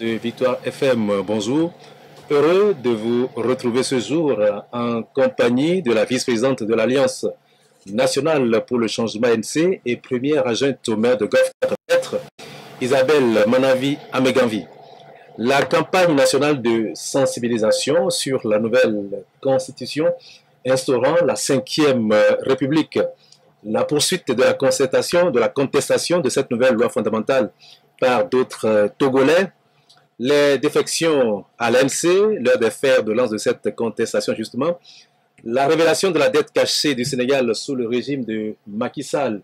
De Victoire FM, bonjour. Heureux de vous retrouver ce jour en compagnie de la vice-présidente de l'Alliance nationale pour le changement ANC et première adjointe au maire de Golfe, maître Isabelle Manavi Ameganvi. La campagne nationale de sensibilisation sur la nouvelle constitution instaurant la 5e République, la poursuite de la contestation de cette nouvelle loi fondamentale par d'autres Togolais, les défections à l'ANC, l'heure des fers de lance de cette contestation justement, la révélation de la dette cachée du Sénégal sous le régime de Macky Sall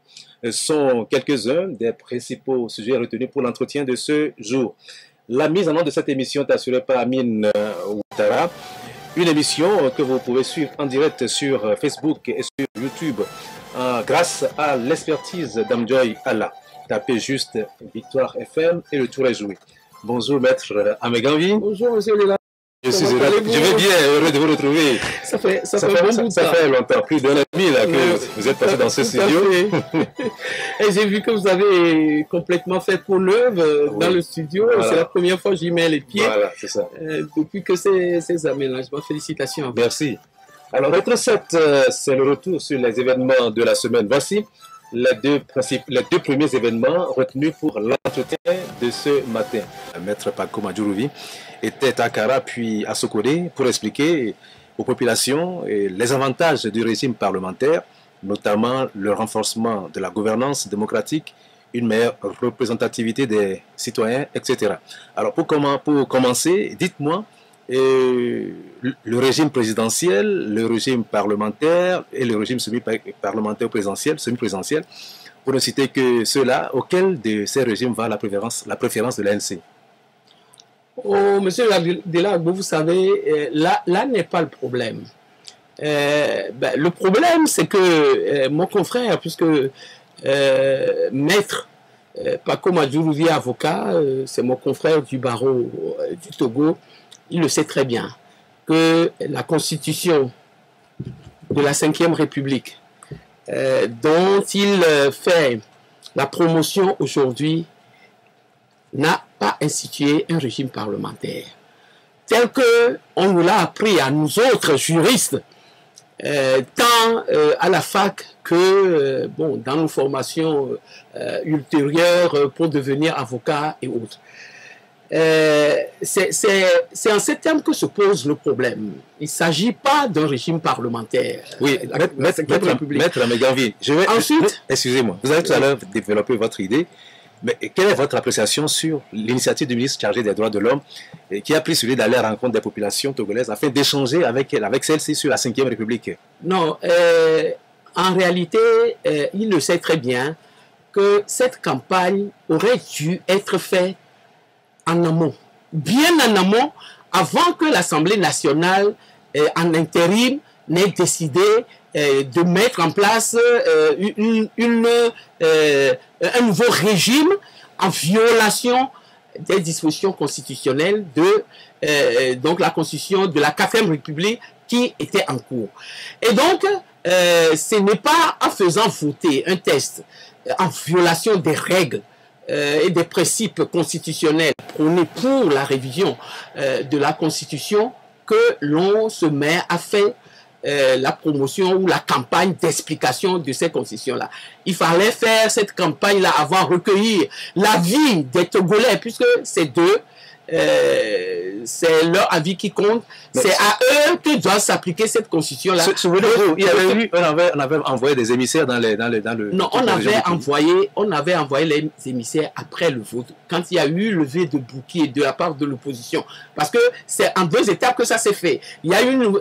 sont quelques-uns des principaux sujets retenus pour l'entretien de ce jour. La mise en œuvre de cette émission est assurée par Amine Ouattara, une émission que vous pouvez suivre en direct sur Facebook et sur YouTube grâce à l'expertise d'Amjoy Allah. Tapez juste Victoire FM et le tour est joué. Bonjour maître Ameganvi. Bonjour monsieur Léla. Je vais bien, heureux de vous retrouver. Ça fait longtemps, plus d'un an et demi là, que vous êtes passé dans ce studio. Et j'ai vu que vous avez complètement fait peau neuve dans le studio. Voilà. C'est la première fois que j'y mets les pieds. Voilà, c'est ça. Depuis que ces aménagements, félicitations. Merci. Alors, notre 7, c'est le retour sur les événements de la semaine. Voici les deux premiers événements retenus pour l'entretien de ce matin. Maître Paco Madjourouvi était à Kara puis à Sokodé pour expliquer aux populations les avantages du régime parlementaire, notamment le renforcement de la gouvernance démocratique, une meilleure représentativité des citoyens, etc. Alors pour commencer, dites-moi, le régime présidentiel, le régime parlementaire et le régime semi-parlementaire présidentiel, semi-présidentiel, pour ne citer que ceux-là, auquel de ces régimes va la préférence de l'ANC? Oh, monsieur Delagbo, vous savez, là n'est pas le problème. Le problème, c'est que mon confrère, puisque maître Paco Madjourouvi, avocat, c'est mon confrère du barreau du Togo, il le sait très bien que la constitution de la 5e République, dont il fait la promotion aujourd'hui, n'a pas institué un régime parlementaire. Tel qu'on nous l'a appris à nous autres juristes, tant à la fac que dans nos formations ultérieures pour devenir avocat et autres. C'est en ces termes que se pose le problème. Il ne s'agit pas d'un régime parlementaire. Oui, maître Ameganvi, excusez-moi, vous avez tout à l'heure développé votre idée, mais quelle est votre appréciation sur l'initiative du ministre chargé des droits de l'homme qui a pris celui d'aller à la rencontre des populations togolaises afin d'échanger avec celle-ci sur la 5e République? Non, en réalité, il le sait très bien que cette campagne aurait dû être faite en amont, bien en amont, avant que l'Assemblée nationale en intérim n'ait décidé de mettre en place un nouveau régime en violation des dispositions constitutionnelles de donc la constitution de la 4e République qui était en cours. Et donc, ce n'est pas en faisant voter un texte en violation des règles et des principes constitutionnels prônés pour la révision de la Constitution que l'on se met à faire la promotion ou la campagne d'explication de ces constitutions-là. Il fallait faire cette campagne-là avant de recueillir l'avis des Togolais, puisque c'est d'eux, c'est leur avis qui compte. C'est à eux que doit s'appliquer cette constitution-là. Souvenez-vous, on avait envoyé des émissaires dans le... Non, on avait envoyé les émissaires après le vote, quand il y a eu levé de bouclier de la part de l'opposition. Parce que c'est en 2 étapes que ça s'est fait. Il y a une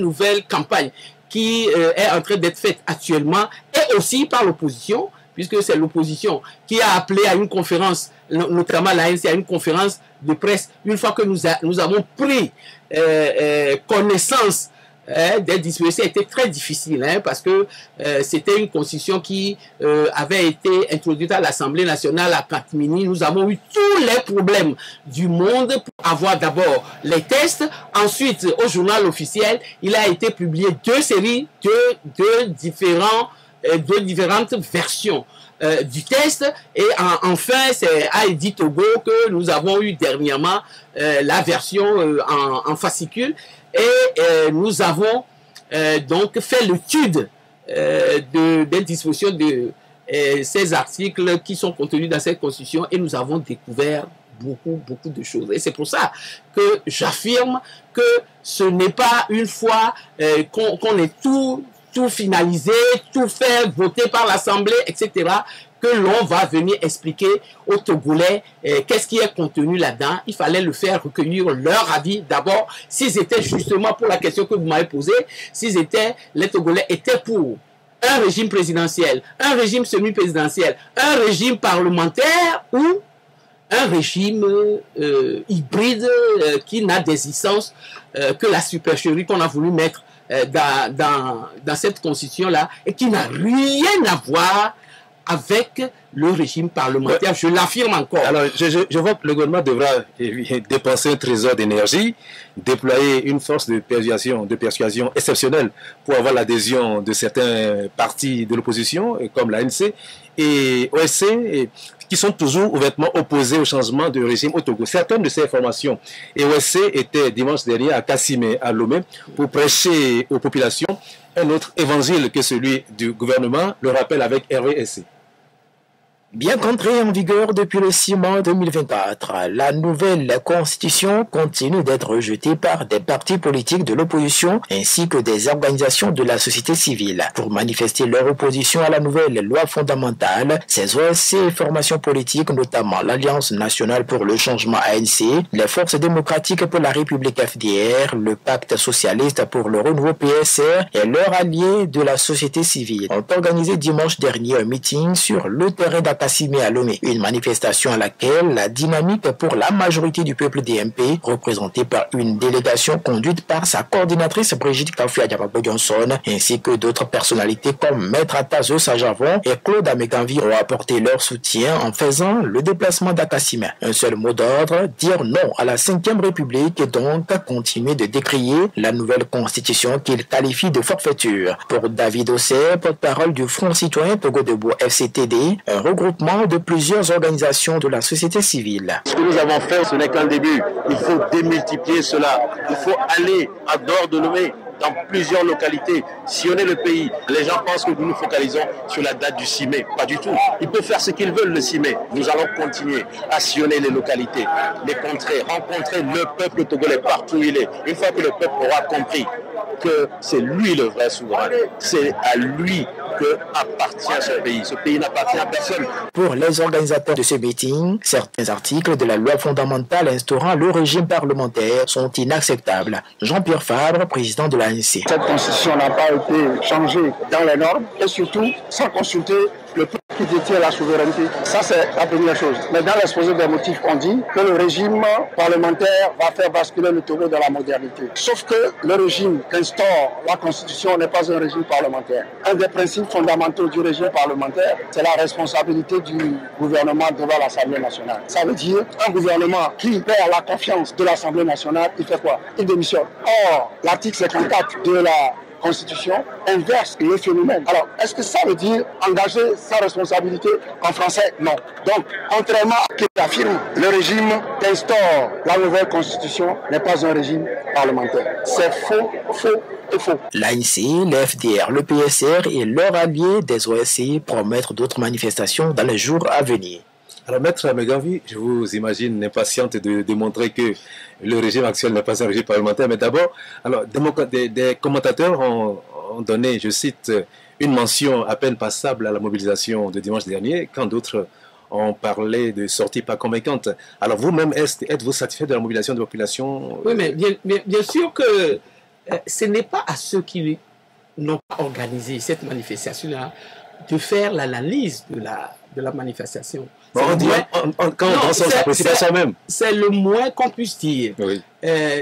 nouvelle campagne qui est en train d'être faite actuellement, et aussi par l'opposition, puisque c'est l'opposition qui a appelé à une conférence, notamment l'ANC, à une conférence de presse, une fois que nous avons pris connaissance des dispositions. C'était très difficile, parce que c'était une constitution qui avait été introduite à l'Assemblée nationale à Katmini. Nous avons eu tous les problèmes du monde pour avoir d'abord les tests. Ensuite, au journal officiel, il a été publié 2 séries de différentes versions du test. Et enfin, c'est à Edith Togo que nous avons eu dernièrement la version en fascicule. Et nous avons donc fait l'étude des dispositions de ces articles qui sont contenus dans cette constitution et nous avons découvert beaucoup de choses. Et c'est pour ça que j'affirme que ce n'est pas une fois qu'on ait tout finalisé, tout fait voter par l'Assemblée, etc., que l'on va venir expliquer aux Togolais qu'est-ce qui est contenu là-dedans. Il fallait le faire recueillir leur avis. D'abord, s'ils étaient justement pour la question que vous m'avez posée, les Togolais étaient pour un régime présidentiel, un régime semi-présidentiel, un régime parlementaire ou un régime hybride qui n'a d'existence que la supercherie qu'on a voulu mettre dans cette constitution-là et qui n'a rien à voir avec le régime parlementaire. Je l'affirme encore. Alors, je vois que le gouvernement devra dépenser un trésor d'énergie, déployer une force de persuasion exceptionnelle pour avoir l'adhésion de certains partis de l'opposition, comme l'ANC et OSC, qui sont toujours ouvertement opposés au changement de régime au Togo. Certaines de ces formations et OSC étaient dimanche dernier à Kassimé, à Lomé, pour prêcher aux populations un autre évangile que celui du gouvernement, le rappelle avec RVSC. Bien qu'entrée en vigueur depuis le 6 mai 2024, la nouvelle constitution continue d'être rejetée par des partis politiques de l'opposition ainsi que des organisations de la société civile. Pour manifester leur opposition à la nouvelle loi fondamentale, ces OSC et formations politiques, notamment l'Alliance nationale pour le changement ANC, les Forces démocratiques pour la République FDR, le Pacte socialiste pour le renouveau PSR et leurs alliés de la société civile, ont organisé dimanche dernier un meeting sur le terrain Kassimé à Lomé, une manifestation à laquelle la dynamique pour la majorité du peuple DMP, représentée par une délégation conduite par sa coordinatrice Brigitte Kafouya-Diabago-Johnson, ainsi que d'autres personnalités comme Maître Atazo Sajavon et Claude Amekanvi ont apporté leur soutien en faisant le déplacement d'Akassimé. Un seul mot d'ordre, dire non à la 5e République et donc continuer de décrier la nouvelle constitution qu'il qualifie de forfaiture. Pour David Ossé, porte-parole du Front citoyen Togo Debout FCTD, un regroupement de plusieurs organisations de la société civile. Ce que nous avons fait, ce n'est qu'un début. Il faut démultiplier cela. Il faut aller à dehors de Lomé, dans plusieurs localités, sillonner le pays. Les gens pensent que nous nous focalisons sur la date du 6 mai. Pas du tout. Ils peuvent faire ce qu'ils veulent le 6 mai. Nous allons continuer à sillonner les localités, les contrées, rencontrer le peuple togolais partout où il est. Une fois que le peuple aura compris que c'est lui le vrai souverain, c'est à lui que appartient ce pays. Ce pays n'appartient à personne. Pour les organisateurs de ce meeting, certains articles de la loi fondamentale instaurant le régime parlementaire sont inacceptables. Jean-Pierre Fabre, président de l'ANC. Cette constitution n'a pas été changée dans les normes et surtout sans consulter le peuple qui détient la souveraineté. Ça, c'est la première chose. Mais dans l'exposé des motifs, on dit que le régime parlementaire va faire basculer le Togo dans la modernité. Sauf que le régime qu'instaure la Constitution n'est pas un régime parlementaire. Un des principes fondamentaux du régime parlementaire, c'est la responsabilité du gouvernement devant l'Assemblée nationale. Ça veut dire un gouvernement qui perd la confiance de l'Assemblée nationale, il fait quoi? Il démissionne. Or, l'article 54 de la Constitution inverse le phénomène. Alors, est-ce que ça veut dire engager sa responsabilité? En français, non. Donc, contrairement à ce qu'il affirme, le régime qu'instaure la nouvelle Constitution n'est pas un régime parlementaire. C'est faux, faux et faux. L'ANC, le FDR, le PSR et leurs alliés des OSC promettent d'autres manifestations dans les jours à venir. Alors, Maître Amekanvi, je vous imagine impatiente de démontrer que le régime actuel n'est pas un régime parlementaire. Mais d'abord, alors, des commentateurs ont donné, je cite, une mention à peine passable à la mobilisation de dimanche dernier, quand d'autres ont parlé de sorties pas convaincantes. Alors, vous-même, êtes-vous satisfait de la mobilisation de la population? Oui, mais bien sûr que ce n'est pas à ceux qui n'ont pas organisé cette manifestation-là de faire l'analyse de la manifestation. C'est le moins qu'on puisse dire. Oui.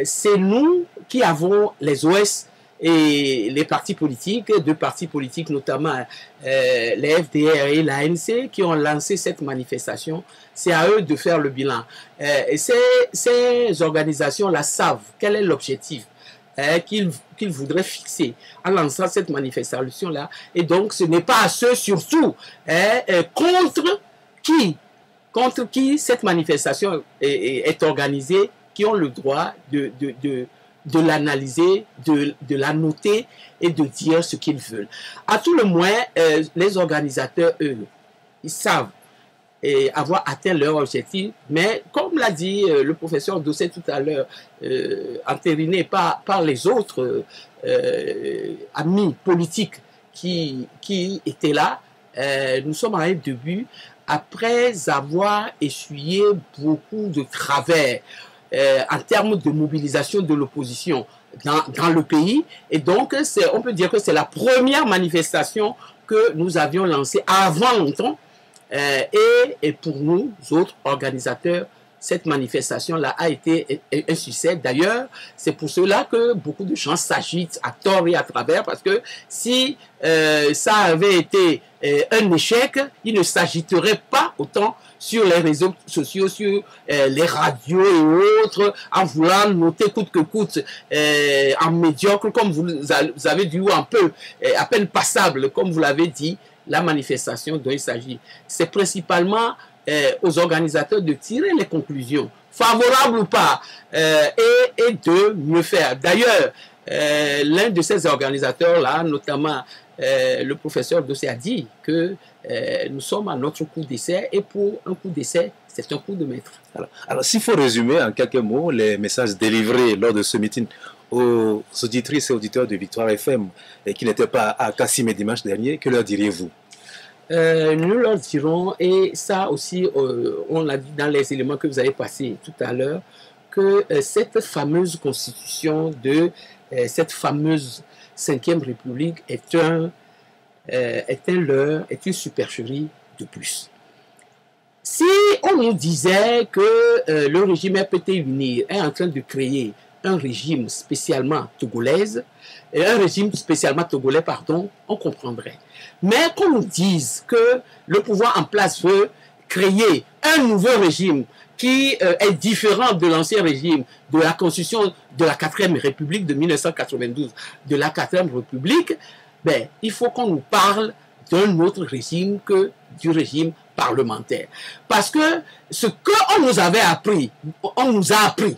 C'est nous qui avons les OS et les partis politiques, deux partis politiques notamment les FDR et l'ANC qui ont lancé cette manifestation. C'est à eux de faire le bilan. Et ces organisations-là savent quel est l'objectif. qu'il voudrait fixer en lançant cette manifestation-là. Et donc, ce n'est pas à ceux, surtout, contre qui cette manifestation est organisée, qui ont le droit de l'analyser, de la noter et de dire ce qu'ils veulent. À tout le moins, les organisateurs, eux, ils savent avoir atteint leur objectif, mais comme l'a dit le professeur Dosset tout à l'heure, entériné par les autres amis politiques qui étaient là, nous sommes à un début, après avoir essuyé beaucoup de travers en termes de mobilisation de l'opposition dans le pays. Et donc, on peut dire que c'est la première manifestation que nous avions lancée avant longtemps. Et pour nous, autres organisateurs, cette manifestation-là a été un succès. D'ailleurs, c'est pour cela que beaucoup de gens s'agitent à tort et à travers, parce que si ça avait été un échec, ils ne s'agiteraient pas autant sur les réseaux sociaux, sur les radios et autres, en voulant noter coûte que coûte, en médiocre, comme vous avez dit, ou un peu, à peine passable, comme vous l'avez dit. La manifestation dont il s'agit, c'est principalement aux organisateurs de tirer les conclusions, favorables ou pas, et de mieux faire. D'ailleurs, l'un de ces organisateurs-là, notamment le professeur Dossé, a dit que nous sommes à notre coup d'essai, et pour un coup d'essai, c'est un coup de maître. Alors s'il faut résumer en quelques mots les messages délivrés lors de ce meeting aux auditrices et auditeurs de Victoire FM qui n'étaient pas à Kassimé dimanche dernier, que leur diriez-vous? Nous leur dirons, et ça aussi on l'a dit dans les éléments que vous avez passés tout à l'heure, que cette fameuse constitution de cette fameuse 5e République est une supercherie de plus. Si on nous disait que le régime RPT Unir est en train de créer un régime spécialement togolais, on comprendrait. Mais qu'on nous dise que le pouvoir en place veut créer un nouveau régime qui est différent de l'ancien régime, de la constitution de la 4e République de 1992, de la 4e République, ben, il faut qu'on nous parle d'un autre régime que du régime parlementaire. Parce que ce qu'on nous avait appris, on nous a appris,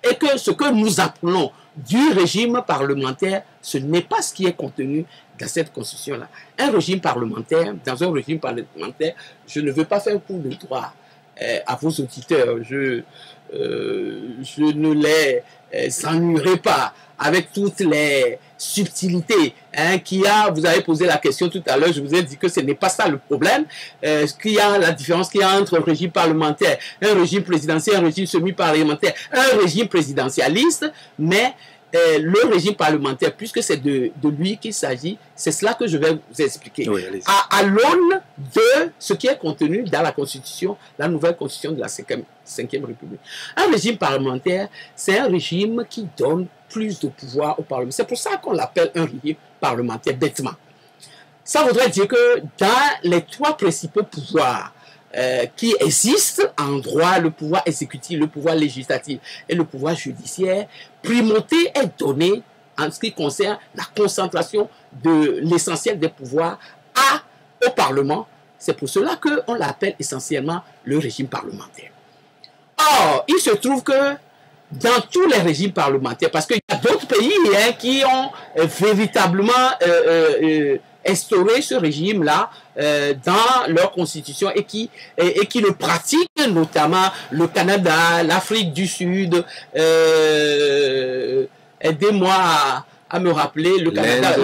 et que ce que nous appelons du régime parlementaire, ce n'est pas ce qui est contenu dans cette constitution-là. Un régime parlementaire, dans un régime parlementaire, je ne veux pas faire un coup de droit à vos auditeurs, je ne les ennuierai pas avec toutes les subtilités qu'il y a. Vous avez posé la question tout à l'heure, je vous ai dit que ce n'est pas ça le problème. Qu'il y a la différence qu'il y a entre un régime parlementaire, un régime présidentiel, un régime semi-parlementaire, un régime présidentialiste, mais le régime parlementaire, puisque c'est de lui qu'il s'agit, c'est cela que je vais vous expliquer. Oui, à l'aune de ce qui est contenu dans la Constitution, la nouvelle Constitution de la 5e République. Un régime parlementaire, c'est un régime qui donne plus de pouvoir au Parlement. C'est pour ça qu'on l'appelle un régime parlementaire, bêtement. Ça voudrait dire que dans les 3 principaux pouvoirs qui existent en droit, le pouvoir exécutif, le pouvoir législatif et le pouvoir judiciaire, primauté est donnée en ce qui concerne la concentration de l'essentiel des pouvoirs au Parlement. C'est pour cela qu'on l'appelle essentiellement le régime parlementaire. Or, il se trouve que dans tous les régimes parlementaires, parce qu'il y a d'autres pays qui ont véritablement instauré ce régime-là dans leur constitution et qui le pratiquent, notamment le Canada, l'Afrique du Sud, aidez-moi à me rappeler, le Canada,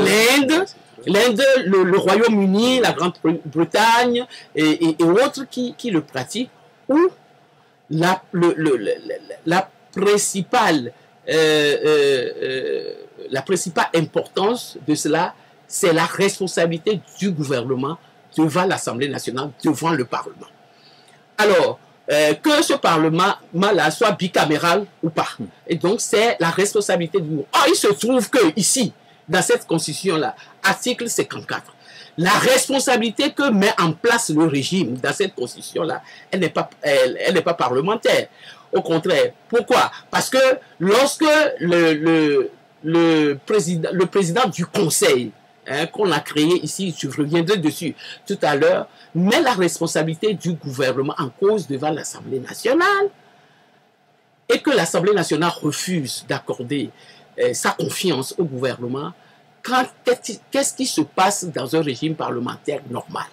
l'Inde, le Royaume-Uni, la Grande-Bretagne et autres qui le pratiquent, où la principale importance de cela, c'est la responsabilité du gouvernement devant l'Assemblée nationale, devant le Parlement. Alors, que ce Parlement-là soit bicaméral ou pas. Et donc, c'est la responsabilité du gouvernement. Or, il se trouve que ici, dans cette constitution-là, article 54, la responsabilité que met en place le régime dans cette constitution-là, elle n'est pas parlementaire. Au contraire. Pourquoi? Parce que lorsque le président du Conseil, hein, qu'on a créé ici, je reviendrai dessus tout à l'heure, met la responsabilité du gouvernement en cause devant l'Assemblée nationale, et que l'Assemblée nationale refuse d'accorder sa confiance au gouvernement, qu'est-ce qui se passe dans un régime parlementaire normal?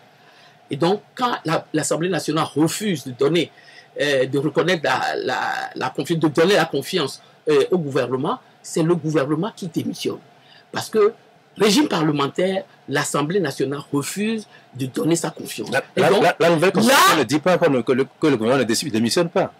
Et donc, quand l'Assemblée nationale refuse de donner, de reconnaître la confiance, de donner la confiance au gouvernement, c'est le gouvernement qui démissionne. Parce que, régime parlementaire, l'Assemblée nationale refuse de donner sa confiance. La nouvelle constitution ne dit pas que le gouvernement ne démissionne pas.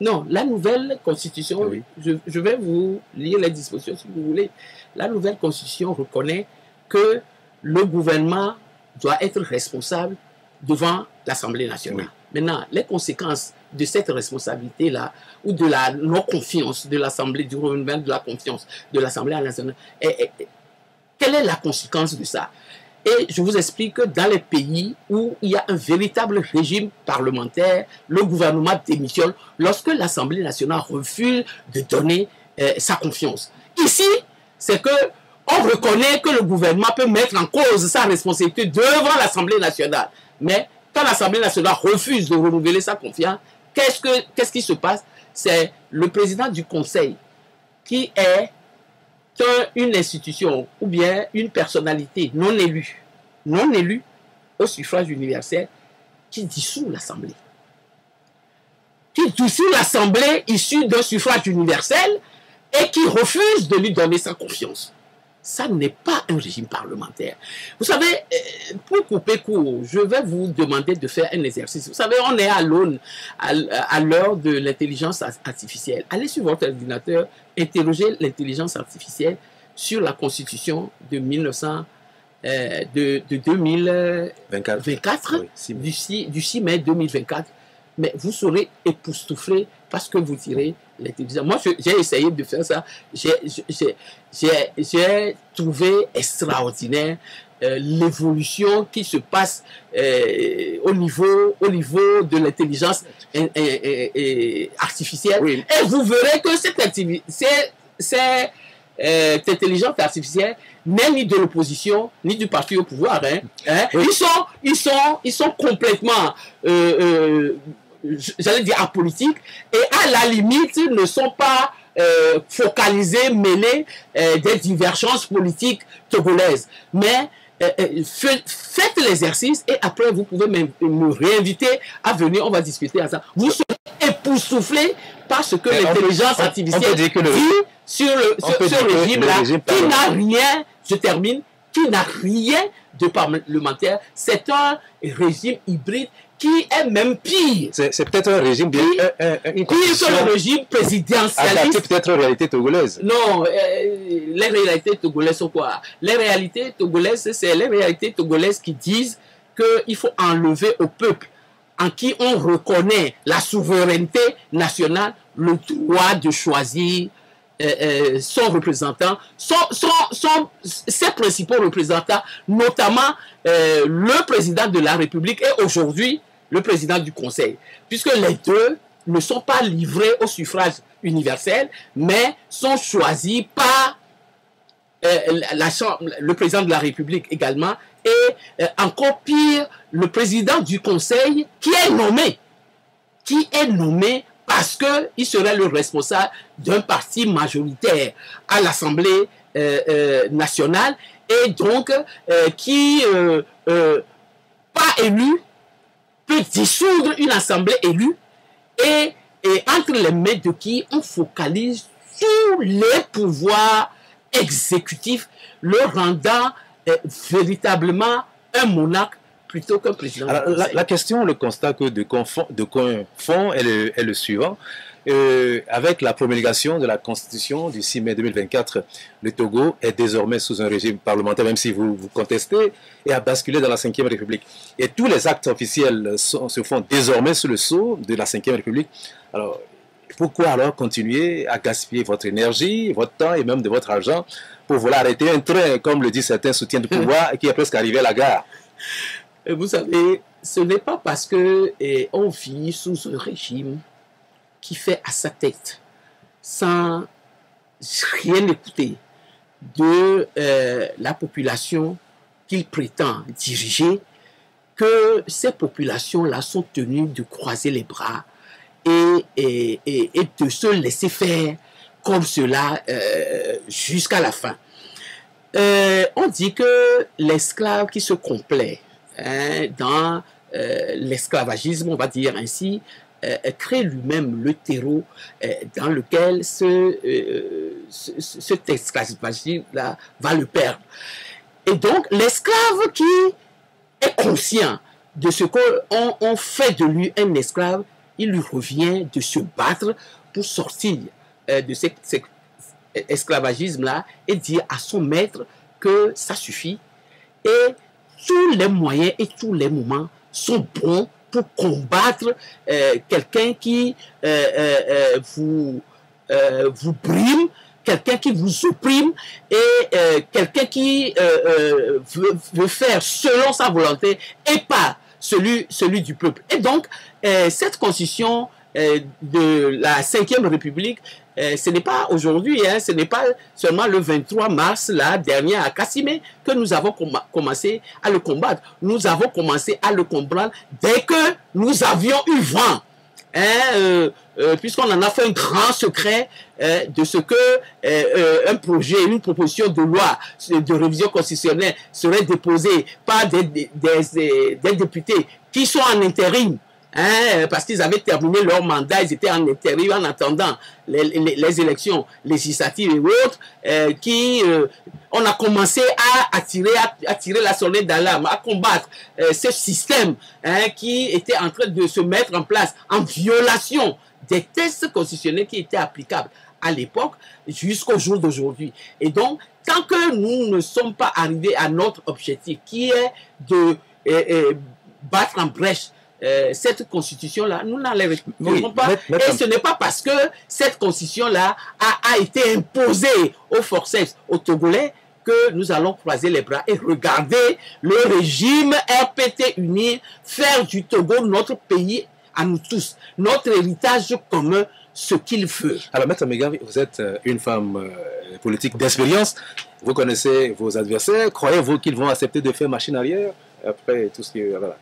Non, la nouvelle constitution, oui. Je vais vous lire les dispositions si vous voulez. La nouvelle constitution reconnaît que le gouvernement doit être responsable devant l'Assemblée nationale. Oui. Maintenant, les conséquences de cette responsabilité-là, ou de la non-confiance de l'Assemblée, du renouvellement de la confiance de l'Assemblée nationale, quelle est la conséquence de ça? Et je vous explique que dans les pays où il y a un véritable régime parlementaire, le gouvernement démissionne lorsque l'Assemblée nationale refuse de donner sa confiance. Ici, c'est que on reconnaît que le gouvernement peut mettre en cause sa responsabilité devant l'Assemblée nationale. Mais quand l'Assemblée nationale refuse de renouveler sa confiance, qu'est-ce qui se passe? C'est le président du Conseil qui est une institution ou bien une personnalité non élue au suffrage universel qui dissout l'Assemblée. Qui dissout l'Assemblée issue d'un suffrage universel et qui refuse de lui donner sa confiance. Ça n'est pas un régime parlementaire. Vous savez, pour couper court, je vais vous demander de faire un exercice. Vous savez, on est à l'heure de l'intelligence artificielle. Allez sur votre ordinateur, interrogez l'intelligence artificielle sur la Constitution de 2024, oui, du 6 mai 2024. Mais vous serez époustouflé parce que vous direz l'intelligence. Moi, j'ai essayé de faire ça. J'ai trouvé extraordinaire l'évolution qui se passe au niveau de l'intelligence artificielle. Oui. Et vous verrez que cette intelligence artificielle n'est ni de l'opposition, ni du parti au pouvoir. Oui. Ils sont complètement... j'allais dire apolitiques, et à la limite ne sont pas focalisés, mêlés des divergences politiques togolaises. Mais faites l'exercice et après vous pouvez me réinviter à venir, on va discuter à ça. Vous serez époustouflés par ce que l'intelligence artificielle dit sur ce régime-là, qui n'a rien, je termine, qui n'a rien de parlementaire. C'est un régime hybride qui est même pire. C'est peut-être un régime bien pire que le régime présidentialiste. Peut-être une réalité togolaise. Non, les réalités togolaises sont quoi? Les réalités togolaises, c'est les réalités togolaises qui disent qu'il faut enlever au peuple en qui on reconnaît la souveraineté nationale le droit de choisir son représentant, ses principaux représentants, notamment le président de la République et aujourd'hui le président du Conseil, puisque les deux ne sont pas livrés au suffrage universel, mais sont choisis par le président de la République également, et encore pire, le président du Conseil qui est nommé parce qu'il serait le responsable d'un parti majoritaire à l'Assemblée nationale et donc qui, pas élu, peut dissoudre une Assemblée élue et entre les mains de qui on focalise sur les pouvoirs exécutifs, le rendant véritablement un monarque plutôt qu'un président. Alors, la question, le constat que de fond est le suivant. Avec la promulgation de la Constitution du 6 mai 2024, le Togo est désormais sous un régime parlementaire, même si vous contestez, et a basculé dans la Ve République. Et tous les actes officiels se font désormais sous le sceau de la Ve République. Alors, pourquoi alors continuer à gaspiller votre énergie, votre temps et même de votre argent pour vouloir arrêter un train, comme le disent certains soutiens du pouvoir, qui est presque arrivé à la gare? Vous savez, ce n'est pas parce qu'on vit sous un régime qui fait à sa tête sans rien écouter de la population qu'il prétend diriger, que ces populations-là sont tenues de croiser les bras et de se laisser faire comme cela jusqu'à la fin. On dit que l'esclave qui se complaît dans l'esclavagisme, on va dire ainsi, crée lui-même le terreau dans lequel cet esclavagisme-là va le perdre. Et donc, l'esclave qui est conscient de ce qu'on fait de lui un esclave, il lui revient de se battre pour sortir de cet esclavagisme-là et dire à son maître que ça suffit. Et tous les moyens et tous les moments sont bons pour combattre quelqu'un qui vous brime, quelqu'un qui vous opprime et quelqu'un qui veut faire selon sa volonté et pas celui du peuple. Et donc, cette constitution de la 5e République, ce n'est pas aujourd'hui, ce n'est pas seulement le 23 mars la dernière à Kassimé que nous avons commencé à le combattre. Nous avons commencé à le comprendre dès que nous avions eu vent. Puisqu'on en a fait un grand secret de ce que un projet, une proposition de loi de révision constitutionnelle serait déposée par des députés qui sont en intérim, parce qu'ils avaient terminé leur mandat, ils étaient en intérim en attendant les élections législatives et autres, on a commencé à tirer la sonnette d'alarme, à combattre ce système qui était en train de se mettre en place en violation des textes constitutionnels qui étaient applicables à l'époque jusqu'au jour d'aujourd'hui. Et donc, tant que nous ne sommes pas arrivés à notre objectif, qui est de battre en brèche cette constitution-là, nous n'en respecterons pas. Et ce n'est pas parce que cette constitution-là a été imposée aux forceps, aux Togolais, que nous allons croiser les bras et regarder le régime RPT uni faire du Togo notre pays à nous tous, notre héritage commun, ce qu'il veut. Alors, Maître Megavi, vous êtes une femme politique d'expérience. Vous connaissez vos adversaires. Croyez-vous qu'ils vont accepter de faire machine arrière après tout ce qui... Voilà.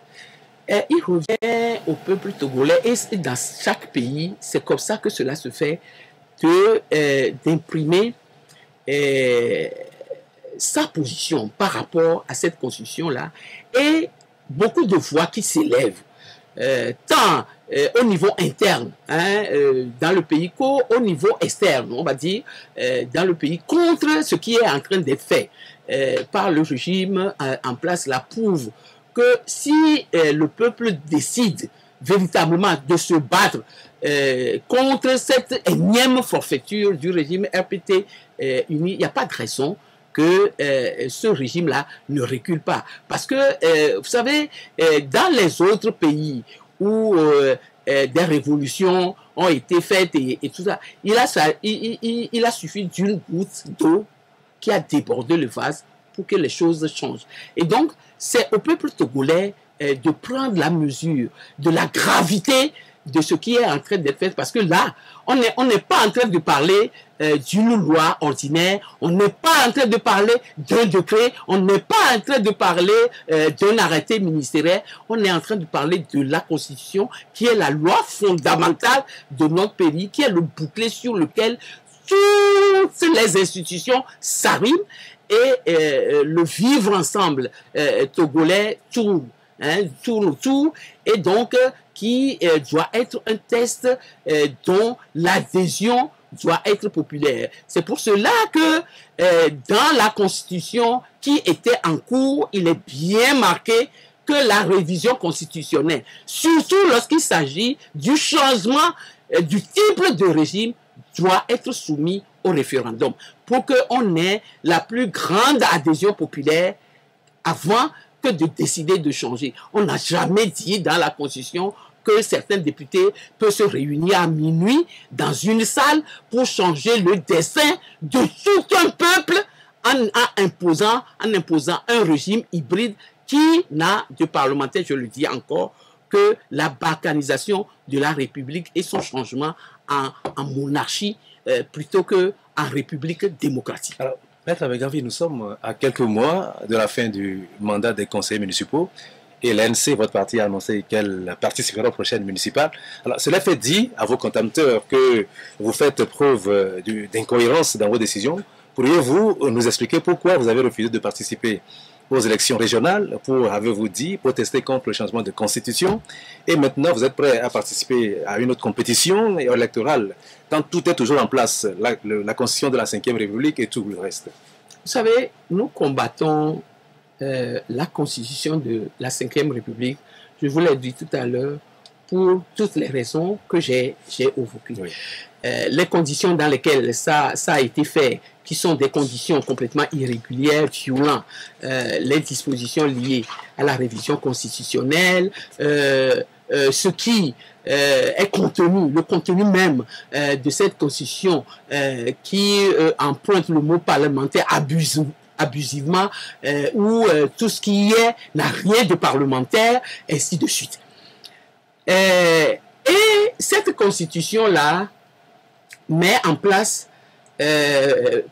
Il revient au peuple togolais et dans chaque pays, c'est comme ça que cela se fait, d'imprimer sa position par rapport à cette constitution-là et beaucoup de voix qui s'élèvent, tant au niveau interne dans le pays qu'au niveau externe, on va dire, dans le pays, contre ce qui est en train d'être fait par le régime en place, la prouve que si le peuple décide véritablement de se battre contre cette énième forfaiture du régime RPT uni, il n'y a pas de raison que ce régime-là ne recule pas. Parce que, vous savez, dans les autres pays où des révolutions ont été faites et tout ça, il a suffi d'une goutte d'eau qui a débordé le vase pour que les choses changent. Et donc, c'est au peuple togolais de prendre la mesure de la gravité de ce qui est en train d'être fait, parce que là, on n'est pas en train de parler d'une loi ordinaire, on n'est pas en train de parler d'un décret, on n'est pas en train de parler d'un arrêté ministériel, on est en train de parler de la Constitution, qui est la loi fondamentale de notre pays, qui est le bouclier sur lequel toutes les institutions s'arriment, et le vivre ensemble togolais tourne autour, et donc qui doit être un test dont l'adhésion doit être populaire. C'est pour cela que dans la Constitution qui était en cours, il est bien marqué que la révision constitutionnelle, surtout lorsqu'il s'agit du changement du type de régime, doit être soumis au référendum pour qu'on ait la plus grande adhésion populaire avant que de décider de changer. On n'a jamais dit dans la Constitution que certains députés peuvent se réunir à minuit dans une salle pour changer le destin de tout un peuple en imposant un régime hybride qui n'a de parlementaire, je le dis encore, que la balkanisation de la République et son changement en monarchie plutôt qu'en en république démocratique. Alors, Maître Abegavi, nous sommes à quelques mois de la fin du mandat des conseillers municipaux et l'ANC, votre parti, a annoncé qu'elle participera aux prochaines municipales. Alors, cela fait dire à vos contempteurs que vous faites preuve d'incohérence dans vos décisions. Pourriez-vous nous expliquer pourquoi vous avez refusé de participer aux élections régionales pour, avez-vous dit, protester contre le changement de constitution, et maintenant vous êtes prêt à participer à une autre compétition électorale, tant tout est toujours en place, la constitution de la Ve République et tout le reste. Vous savez, nous combattons la constitution de la Ve République, je vous l'ai dit tout à l'heure, pour toutes les raisons que j'ai évoquées. Oui. Les conditions dans lesquelles ça a été fait, qui sont des conditions complètement irrégulières, violentes, les dispositions liées à la révision constitutionnelle, ce qui est contenu, le contenu même de cette constitution qui emprunte le mot parlementaire abusivement, où tout ce qui y est n'a rien de parlementaire, ainsi de suite. Et cette constitution-là met en place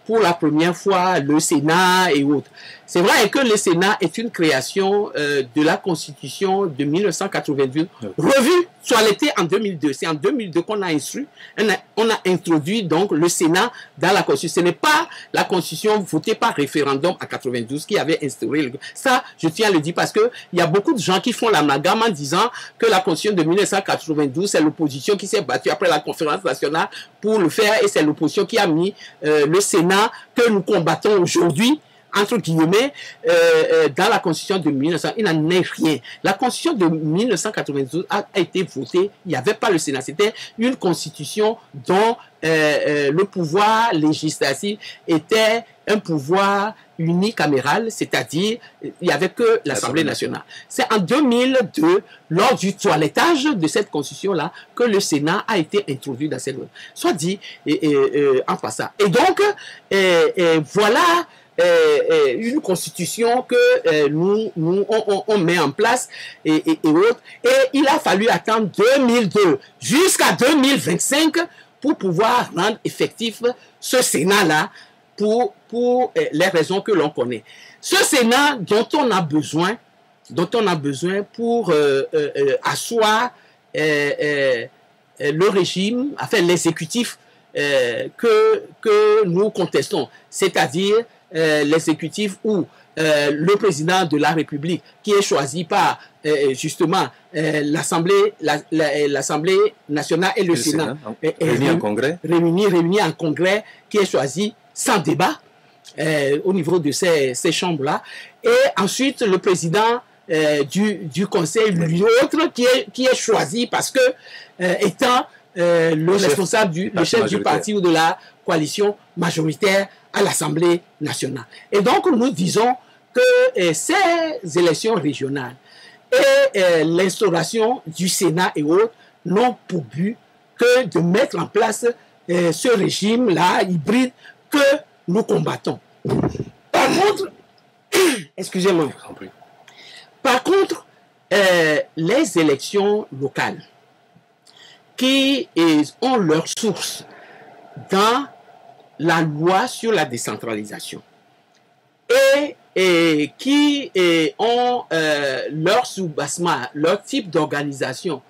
pour la première fois le Sénat et autres. C'est vrai que le Sénat est une création de la Constitution de 1982, revue, toilettée en 2002. C'est en 2002 qu'on a instruit, on a introduit donc le Sénat dans la Constitution. Ce n'est pas la Constitution votée par référendum en 92 qui avait instauré ça, je tiens à le dire parce que il y a beaucoup de gens qui font l'amalgame en disant que la Constitution de 1992, c'est l'opposition qui s'est battue après la conférence nationale pour le faire et c'est l'opposition qui a mis le Sénat que nous combattons aujourd'hui, entre guillemets, dans la Constitution de 1900, il n'en est rien. La Constitution de 1992 a été votée, il n'y avait pas le Sénat, c'était une Constitution dont le pouvoir législatif était un pouvoir unicaméral, c'est-à-dire il n'y avait que l'Assemblée nationale. C'est en 2002, lors du toilettage de cette Constitution-là, que le Sénat a été introduit dans cette loi. Soit dit en passant. Et donc, voilà une constitution que on met en place et autres. Et il a fallu attendre 2002 jusqu'à 2025 pour pouvoir rendre effectif ce Sénat-là pour les raisons que l'on connaît. Ce Sénat dont on a besoin pour asseoir le régime, enfin l'exécutif que nous contestons, c'est-à-dire l'exécutif où le président de la République, qui est choisi par justement l'Assemblée nationale et le Sénat, réunis en congrès, réunis en congrès, qui est choisi sans débat au niveau de ces chambres-là, et ensuite le président du conseil, l'autre qui est choisi parce que étant le responsable le chef du parti ou de la coalition majoritaire à l'Assemblée nationale. Et donc nous disons que ces élections régionales et l'instauration du Sénat et autres n'ont pour but que de mettre en place ce régime-là hybride que nous combattons. Par contre, excusez-moi, par contre, les élections locales qui ont leur source dans la loi sur la décentralisation et qui ont leur soubassement, leur type d'organisation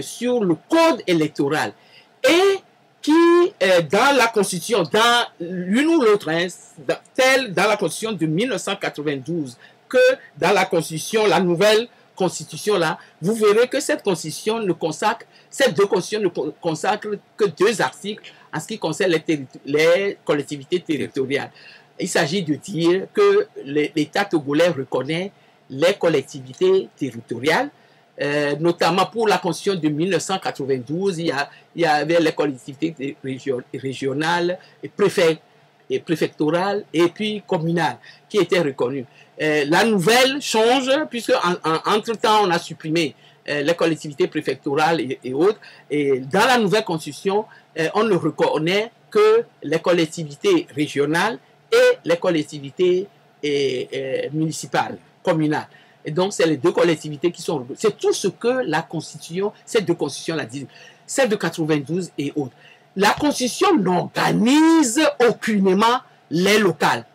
sur le code électoral et qui, dans la Constitution, dans l'une ou l'autre, telle dans la Constitution de 1992, que dans la Constitution, la nouvelle Constitution là, vous verrez que cette Constitution ne consacre, ces deux Constitutions ne consacrent que 2 articles en ce qui concerne les collectivités territoriales. Il s'agit de dire que l'État togolais reconnaît les collectivités territoriales, notamment pour la Constitution de 1992, il y avait les collectivités régionales et préfectorales et puis communales qui étaient reconnues. La nouvelle change puisque entre-temps on a supprimé les collectivités préfectorales et autres, et dans la nouvelle Constitution on ne reconnaît que les collectivités régionales et les collectivités municipales, communales. Et donc, c'est les 2 collectivités qui sont... C'est tout ce que la Constitution, ces 2 constitutions la disent, celle de 92 et autres. la Constitution n'organise aucunement les locales.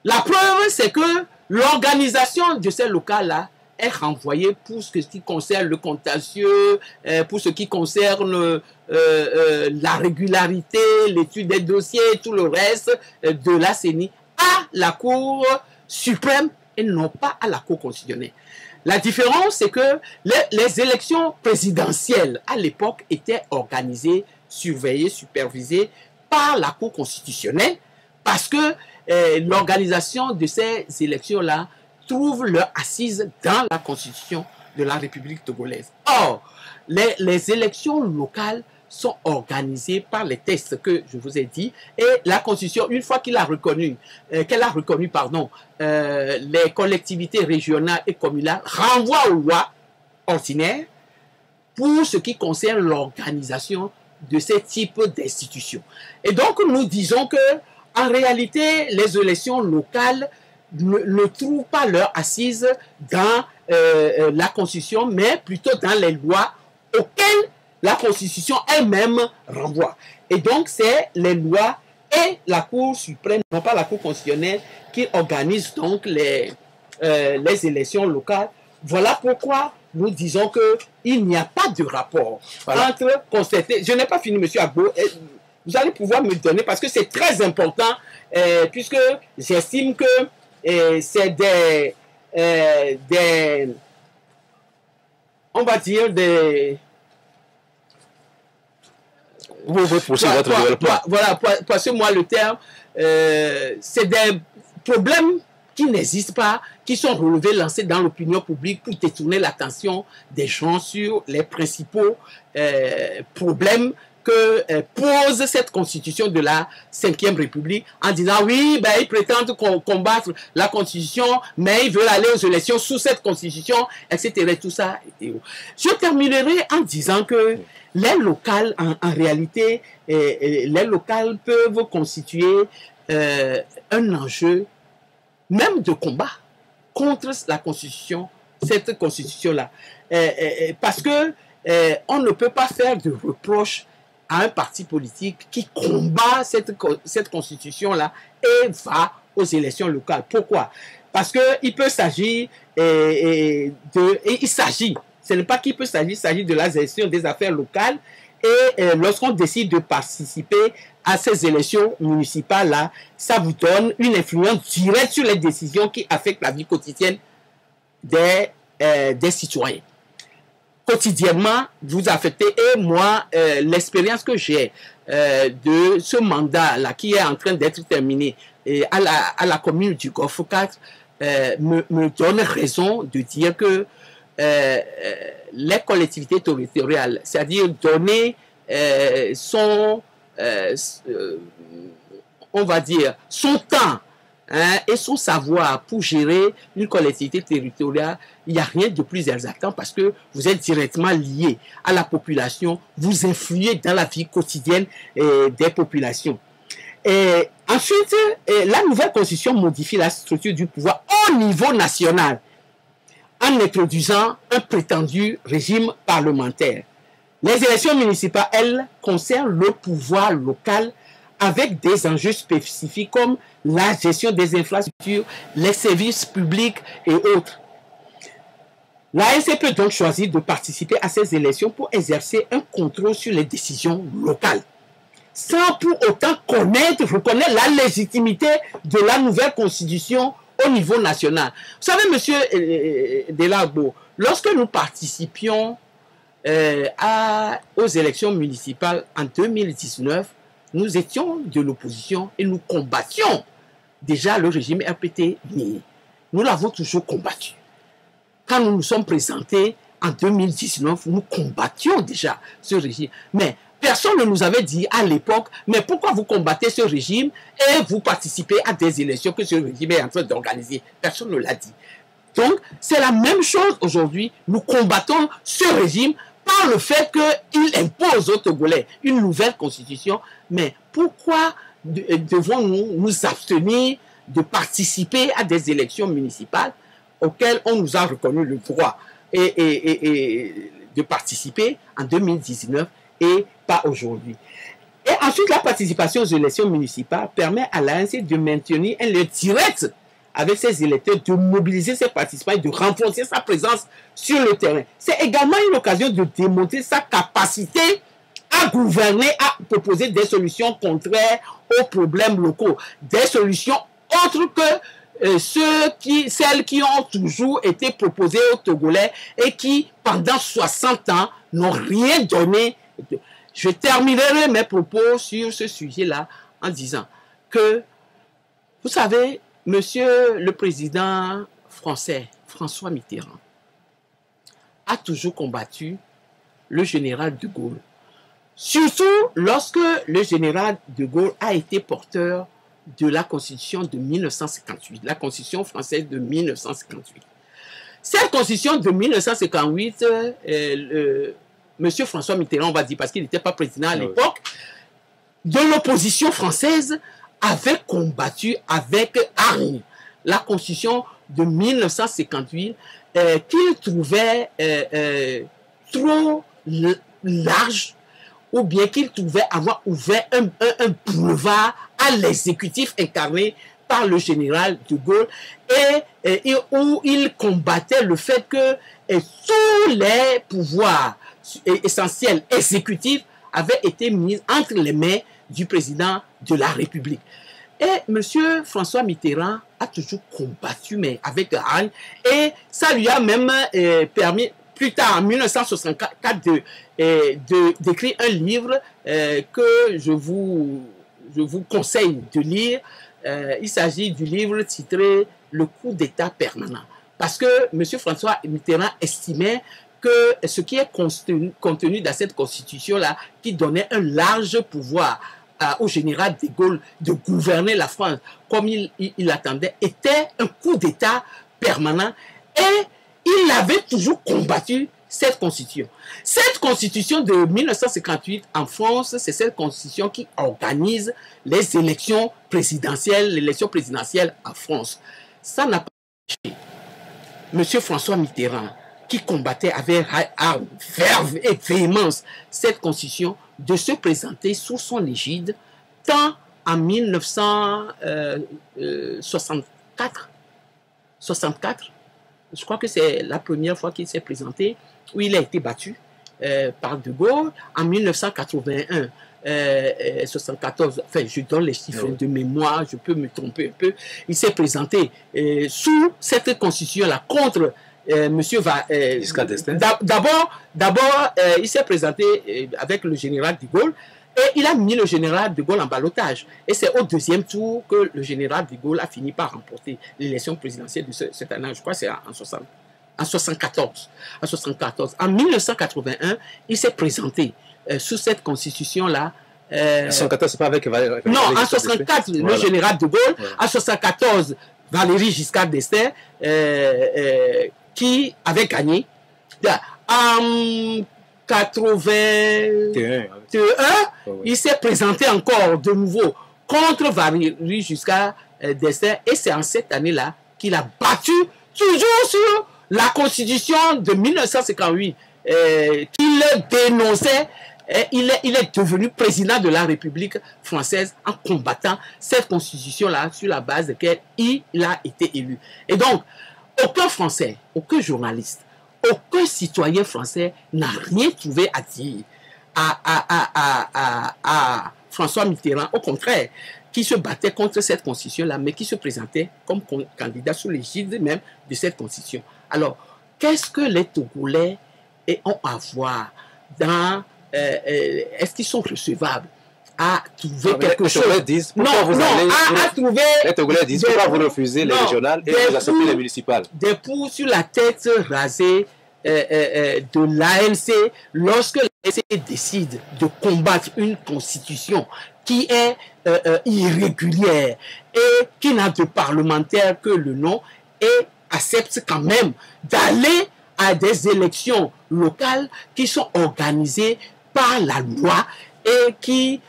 La preuve, c'est que l'organisation de ces locales-là est renvoyée pour ce qui concerne le contentieux, pour ce qui concerne la régularité, l'étude des dossiers, tout le reste de la CENI à la Cour suprême et non pas à la Cour constitutionnelle. La différence, c'est que les élections présidentielles à l'époque étaient organisées, surveillées, supervisées par la Cour constitutionnelle parce que l'organisation de ces élections-là trouve leur assise dans la Constitution de la République togolaise. Or, les élections locales sont organisées par les textes que je vous ai dit et la Constitution, une fois qu'elle a reconnu, les collectivités régionales et communales renvoient aux lois ordinaires pour ce qui concerne l'organisation de ces types d'institutions. Et donc, nous disons que en réalité, les élections locales ne trouvent pas leur assise dans la Constitution, mais plutôt dans les lois auxquelles la Constitution elle-même renvoie. Et donc, c'est les lois et la Cour suprême, non pas la Cour constitutionnelle, qui organisent donc les élections locales. Voilà pourquoi nous disons qu'il n'y a pas de rapport entre constater. Je n'ai pas fini, M. Agbo. Vous allez pouvoir me donner, parce que c'est très important, puisque j'estime que c'est on va dire des... Vous pouvez poursuivre votre développement. Voilà, passez-moi le terme. C'est des problèmes qui n'existent pas, qui sont relevés, lancés dans l'opinion publique pour détourner l'attention des gens sur les principaux problèmes que pose cette constitution de la 5e République en disant oui, ben, ils prétendent combattre la constitution, mais ils veulent aller aux élections sous cette constitution, etc. Tout ça. Je terminerai en disant que les locales, en réalité, les locales peuvent constituer un enjeu même de combat contre la constitution, cette constitution-là. Parce que on ne peut pas faire de reproches à un parti politique qui combat cette constitution-là et va aux élections locales. Pourquoi? Parce qu'il peut s'agir il s'agit, ce n'est pas qu'il peut s'agir, il s'agit de la gestion des affaires locales et lorsqu'on décide de participer à ces élections municipales-là, ça vous donne une influence directe sur les décisions qui affectent la vie quotidienne des citoyens. Quotidiennement, vous affectez. Et moi, l'expérience que j'ai de ce mandat-là, qui est en train d'être terminé à la commune du Golfe 4, me donne raison de dire que les collectivités territoriales, c'est-à-dire donner on va dire, son temps et son savoir pour gérer une collectivité territoriale, il n'y a rien de plus exaltant parce que vous êtes directement lié à la population, vous influez dans la vie quotidienne des populations. Et ensuite, la nouvelle constitution modifie la structure du pouvoir au niveau national en introduisant un prétendu régime parlementaire. Les élections municipales, elles, concernent le pouvoir local avec des enjeux spécifiques comme la gestion des infrastructures, les services publics et autres. L'ANC peut donc choisir de participer à ces élections pour exercer un contrôle sur les décisions locales, sans pour autant reconnaître la légitimité de la nouvelle constitution au niveau national. Vous savez, monsieur Delagbo, lorsque nous participions aux élections municipales en 2019, nous étions de l'opposition et nous combattions déjà le régime RPT. Nous l'avons toujours combattu. Quand nous nous sommes présentés en 2019, nous combattions déjà ce régime. Mais personne ne nous avait dit à l'époque, mais pourquoi vous combattez ce régime et vous participez à des élections que ce régime est en train d'organiser? Personne ne l'a dit. Donc, c'est la même chose aujourd'hui. Nous combattons ce régime par le fait qu'il impose aux Togolais une nouvelle constitution. Mais pourquoi devons-nous nous abstenir de participer à des élections municipales auxquelles on nous a reconnu le droit et de participer en 2019 et pas aujourd'hui? Et ensuite, la participation aux élections municipales permet à l'ANC de maintenir un lien direct avec ses électeurs, de mobiliser ses participants et de renforcer sa présence sur le terrain. C'est également une occasion de démontrer sa capacité à gouverner, à proposer des solutions contraires aux problèmes locaux, des solutions autres que celles qui ont toujours été proposées aux Togolais et qui, pendant 60 ans, n'ont rien donné. Je terminerai mes propos sur ce sujet-là en disant que, vous savez, Monsieur le Président français, François Mitterrand, a toujours combattu le général de Gaulle. Surtout lorsque le général de Gaulle a été porteur de la Constitution de 1958, la Constitution française de 1958. Cette Constitution de 1958, Monsieur François Mitterrand, on va dire, parce qu'il n'était pas président à l'époque, de l'opposition française, avait combattu avec hargne la Constitution de 1958 qu'il trouvait trop large, ou bien qu'il trouvait avoir ouvert un boulevard à l'exécutif incarné par le général de Gaulle, et où il combattait le fait que tous les pouvoirs essentiels exécutifs avaient été mis entre les mains du président de la République. Et M. François Mitterrand a toujours combattu, mais avec hargne, et ça lui a même permis, plus tard, en 1964, d'écrire un livre que je vous conseille de lire. Il s'agit du livre titré « Le coup d'État permanent ». Parce que M. François Mitterrand estimait que ce qui est contenu dans cette constitution-là, qui donnait un large pouvoir au général de Gaulle de gouverner la France comme il attendait, était un coup d'État permanent. Et il avait toujours combattu cette constitution. Cette constitution de 1958 en France, c'est cette constitution qui organise les élections présidentielles, l'élection présidentielle en France. Ça n'a pas empêché M. François Mitterrand, qui combattait avec verve et véhémence cette constitution, de se présenter sous son égide, tant en 1964, je crois que c'est la première fois qu'il s'est présenté, où il a été battu par De Gaulle. En 1981, 74, enfin je donne les chiffres de mémoire, je peux me tromper un peu, il s'est présenté sous cette constitution-là contre Monsieur Giscard d'Estaing. D'abord, il s'est présenté avec le général de Gaulle, et il a mis le général de Gaulle en ballottage. Et c'est au deuxième tour que le général de Gaulle a fini par remporter l'élection présidentielle de cette année. Je crois que c'est en 74. En 1981, il s'est présenté sous cette constitution-là. En 1974, c'est pas avec Valéry. Non, en 1964, le général de Gaulle. Voilà. En 1974, Valéry Giscard d'Estaing, qui avait gagné. En 81, il s'est présenté encore de nouveau contre Valéry Giscard d'Estaing, et c'est en cette année-là qu'il a battu, toujours sur la Constitution de 1958, qu'il dénonçait. Il est devenu président de la République française en combattant cette Constitution-là, sur la base de laquelle il a été élu. Et donc, aucun Français, aucun journaliste, aucun citoyen français n'a rien trouvé à dire à François Mitterrand. Au contraire, qui se battait contre cette constitution-là, mais qui se présentait comme candidat sous l'égide même de cette constitution. Alors, qu'est-ce que les Togolais ont à voir dans... est-ce qu'ils sont recevables à trouver quelque chose? Les Togolais disent pourquoi vous refusez les régionales et vous acceptez les municipales. Des poux sur la tête rasée de l'ANC lorsque l'ANC décide de combattre une constitution qui est irrégulière et qui n'a de parlementaire que le nom, et accepte quand même d'aller à des élections locales qui sont organisées par la loi et qui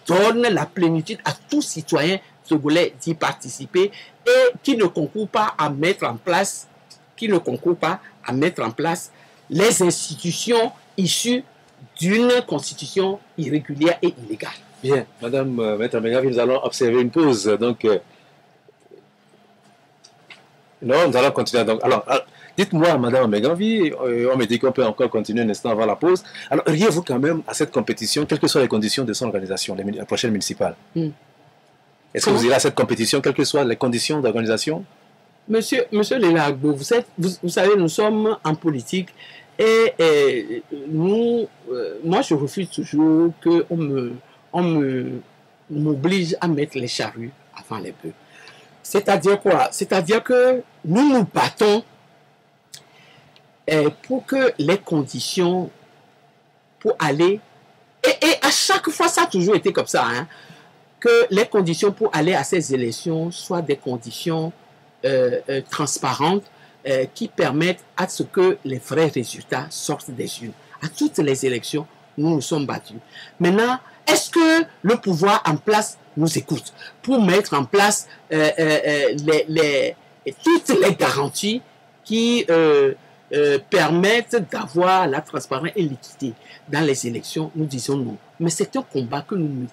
donnent la plénitude à tout citoyen togolais d'y participer, et qui ne concourent pas à mettre en place, les institutions issues d'une constitution irrégulière et illégale. Bien, Madame Maître Megavi, nous allons observer une pause. Donc, non, nous allons continuer. Donc, alors dites-moi, Madame Megavi, on me dit qu'on peut encore continuer un instant avant la pause. Alors, riez-vous quand même à cette compétition, quelles que soient les conditions de son organisation, la prochaine municipale? Est-ce que vous irez à cette compétition, quelles que soient les conditions d'organisation? Monsieur Lelagbo, vous savez, nous sommes en politique et moi je refuse toujours qu'on m'oblige à mettre les charrues avant les bœufs. C'est-à-dire quoi? C'est-à-dire que nous nous battons pour que les conditions pour aller, et à chaque fois ça a toujours été comme ça, hein, que les conditions pour aller à ces élections soient des conditions transparentes qui permettent à ce que les vrais résultats sortent des urnes. À toutes les élections, nous nous sommes battus. Maintenant, est-ce que le pouvoir en place nous écoute pour mettre en place toutes les garanties qui permettent d'avoir la transparence et l'équité dans les élections? Nous disons non. Mais c'est un combat que nous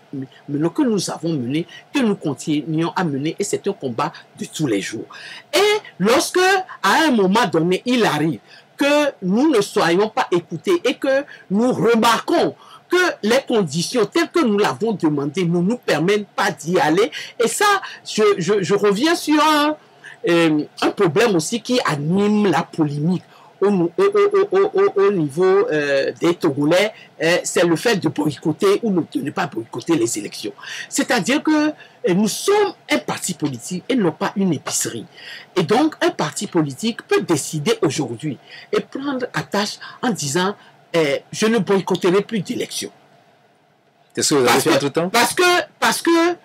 avons mené, que nous continuons à mener, et c'est un combat de tous les jours. Et lorsque, à un moment donné, il arrive que nous ne soyons pas écoutés et que nous remarquons que les conditions telles que nous l'avons demandé ne nous permettent pas d'y aller, et ça, je reviens sur un problème aussi qui anime la polémique au niveau des Togolais, c'est le fait de boycotter ou de ne pas boycotter les élections. C'est-à-dire que nous sommes un parti politique et non pas une épicerie. Et donc, un parti politique peut décider aujourd'hui et prendre attache en disant je ne boycotterai plus d'élections. Qu'est-ce que vous avez fait entre-temps? Parce que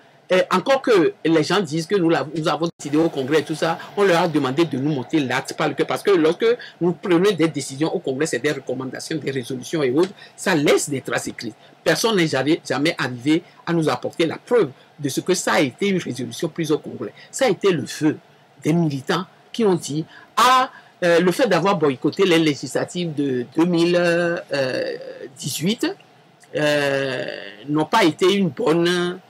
encore que les gens disent que nous avons décidé au Congrès et tout ça, on leur a demandé de nous monter l'acte parce que lorsque nous prenons des décisions au Congrès, c'est des recommandations, des résolutions et autres, ça laisse des traces écrites. Personne n'est jamais arrivé à nous apporter la preuve de ce que ça a été une résolution prise au Congrès. Ça a été le feu des militants qui ont dit le fait d'avoir boycotté les législatives de 2018 n'ont pas été une bonne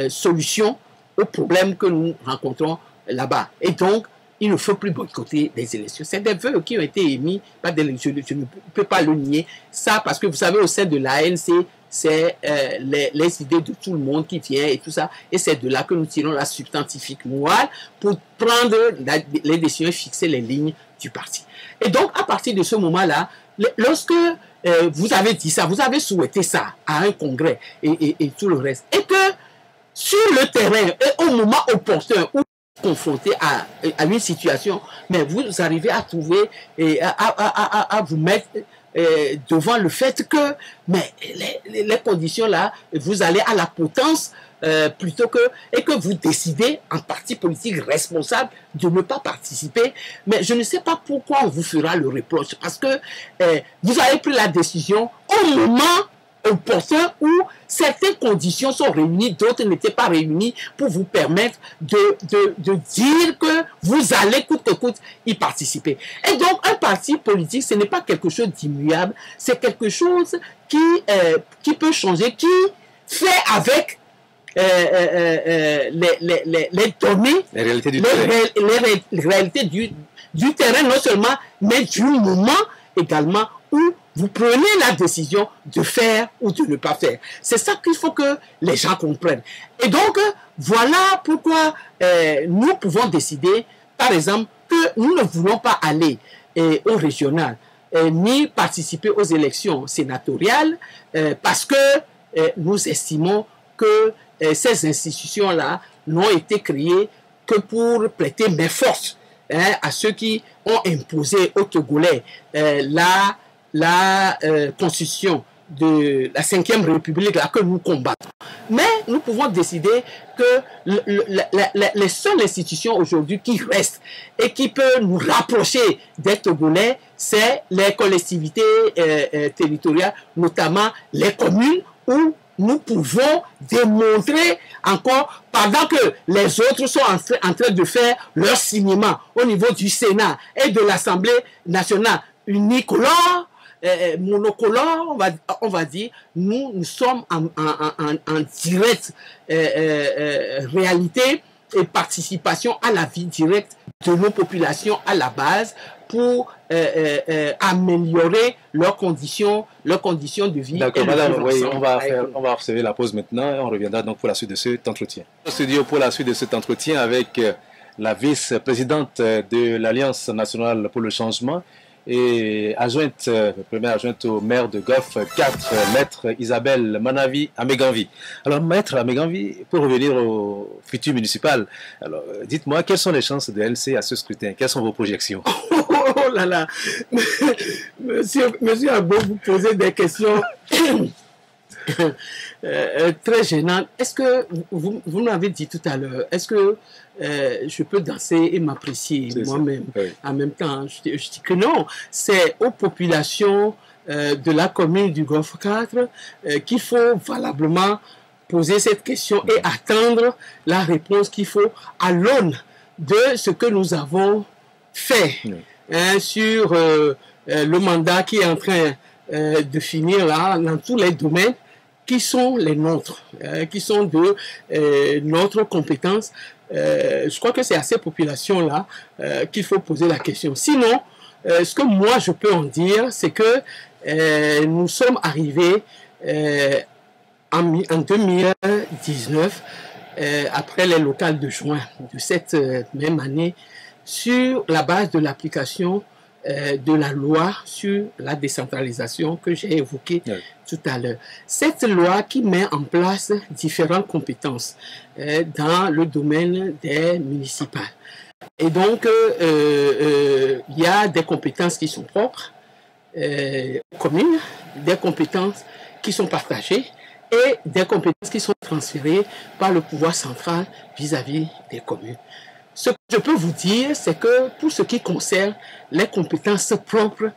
solution aux problèmes que nous rencontrons là-bas. Et donc, il ne faut plus boycotter des élections. C'est des vœux qui ont été émis par des élections. Je ne peux pas le nier. Ça, parce que vous savez, au sein de l'ANC, c'est les idées de tout le monde qui vient et tout ça. Et c'est de là que nous tirons la substantifique morale pour prendre les décisions et fixer les lignes du parti. Et donc, à partir de ce moment-là, lorsque vous avez dit ça, vous avez souhaité ça à un congrès et tout le reste, et que sur le terrain et au moment opportun où confronté à une situation, mais vous arrivez à trouver et à vous mettre devant le fait que mais les conditions là, vous allez à la potence plutôt que, et que vous décidez en parti politique responsable de ne pas participer. Mais je ne sais pas pourquoi on vous fera le reproche, parce que vous avez pris la décision au moment opportun où certaines conditions sont réunies, d'autres n'étaient pas réunies pour vous permettre de dire que vous allez coûte que coûte y participer. Et donc un parti politique, ce n'est pas quelque chose d'immuable, c'est quelque chose qui peut changer, qui fait avec les données, les réalités les réalités du terrain non seulement, mais du moment également où vous prenez la décision de faire ou de ne pas faire. C'est ça qu'il faut que les gens comprennent. Et donc, voilà pourquoi nous pouvons décider, par exemple, que nous ne voulons pas aller au régional, ni participer aux élections sénatoriales, parce que nous estimons que ces institutions-là n'ont été créées que pour prêter main forte à ceux qui ont imposé aux Togolais la constitution de la 5e République là, que nous combattons. Mais nous pouvons décider que les seules institutions aujourd'hui qui restent et qui peuvent nous rapprocher des Togolais, c'est les collectivités territoriales, notamment les communes, où nous pouvons démontrer encore, pendant que les autres sont en train de faire leur signement au niveau du Sénat et de l'Assemblée nationale unicolore, monocolore, on va dire, nous sommes en directe réalité et participation à la vie directe de nos populations à la base pour améliorer leurs conditions de vie. D'accord, madame, oui, on va observer la pause maintenant et on reviendra donc pour la suite de cet entretien. Au studio pour la suite de cet entretien avec la vice-présidente de l'Alliance nationale pour le changement et première adjointe au maire de Golfe 4, maître Isabelle Manavi Ameganvi. Alors, maître Ameganvi, pour revenir au futur municipal, alors dites-moi, quelles sont les chances de LC à ce scrutin? Quelles sont vos projections? Oh là là, monsieur Agbo, vous posez des questions très gênantes. Est-ce que, vous m'avez dit tout à l'heure, est-ce que je peux danser et m'apprécier moi-même? Oui. En même temps, je dis que non. C'est aux populations de la commune du Golfe 4 qu'il faut valablement poser cette question et attendre la réponse qu'il faut à l'aune de ce que nous avons fait sur le mandat qui est en train de finir là dans tous les domaines qui sont les nôtres, qui sont de notre compétence. Je crois que c'est à ces populations-là qu'il faut poser la question. Sinon, ce que moi je peux en dire, c'est que nous sommes arrivés en 2019, après les locales de juin de cette même année, sur la base de l'application de la loi sur la décentralisation que j'ai évoquée tout à l'heure. Cette loi qui met en place différentes compétences dans le domaine des municipales. Et donc, il y a des compétences qui sont propres aux communes, des compétences qui sont partagées et des compétences qui sont transférées par le pouvoir central vis-à-vis des communes. Ce que je peux vous dire, c'est que pour ce qui concerne les compétences propres,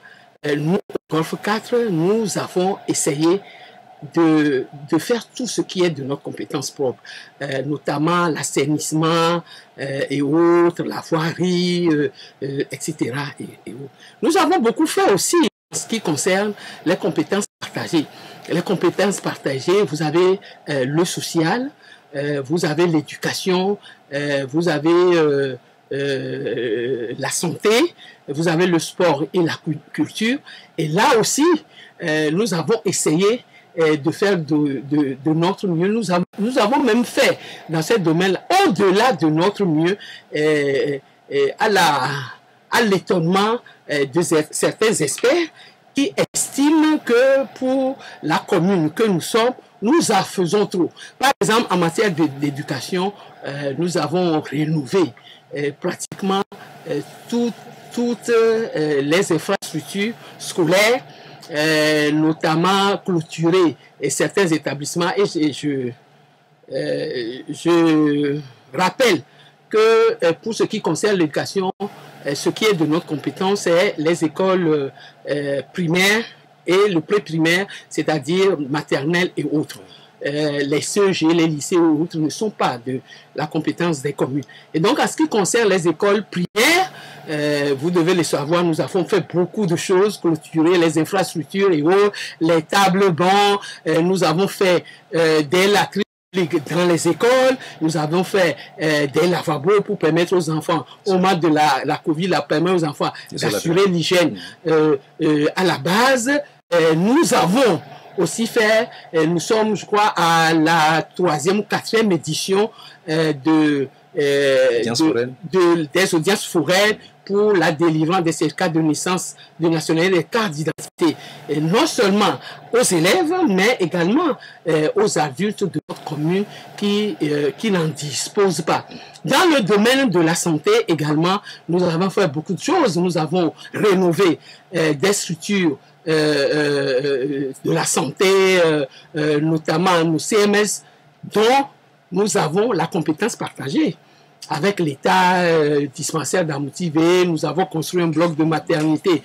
nous, au Golfe 4, nous avons essayé de faire tout ce qui est de notre compétence propre, notamment l'assainissement et autres, la voirie, etc. Et autres. Nous avons beaucoup fait aussi en ce qui concerne les compétences partagées. Les compétences partagées, vous avez le social, vous avez l'éducation, vous avez la santé, vous avez le sport et la culture. Et là aussi, nous avons essayé de faire de notre mieux. Nous avons même fait dans ce domaine, au-delà de notre mieux, à l'étonnement de certains experts qui estiment que pour la commune que nous sommes, nous en faisons trop. Par exemple, en matière d'éducation, nous avons rénové pratiquement toutes les infrastructures scolaires, notamment clôturé certains établissements. Et je rappelle que pour ce qui concerne l'éducation, ce qui est de notre compétence, c'est les écoles primaires et le pré-primaire, c'est-à-dire maternelle et autres. Les CEG, les lycées ou autres ne sont pas de la compétence des communes. Et donc, en ce qui concerne les écoles primaires, vous devez le savoir, nous avons fait beaucoup de choses, clôturer les infrastructures et autres, les tables bancs, nous avons fait des latrines dans les écoles, nous avons fait des lavabos pour permettre aux enfants, au moment de la Covid, la permettre aux enfants d'assurer l'hygiène à la base. Nous avons aussi fait, nous sommes, je crois, à la 3e ou 4e édition des audiences foraines pour la délivrance des certificats de naissance, de nationalité et des cartes d'identité. Non seulement aux élèves, mais également aux adultes de notre commune qui n'en disposent pas. Dans le domaine de la santé également, nous avons fait beaucoup de choses. Nous avons rénové des structures de la santé, notamment nos CMS, dont nous avons la compétence partagée. Avec l'État dispensaire d'Amouti-V, nous avons construit un bloc de maternité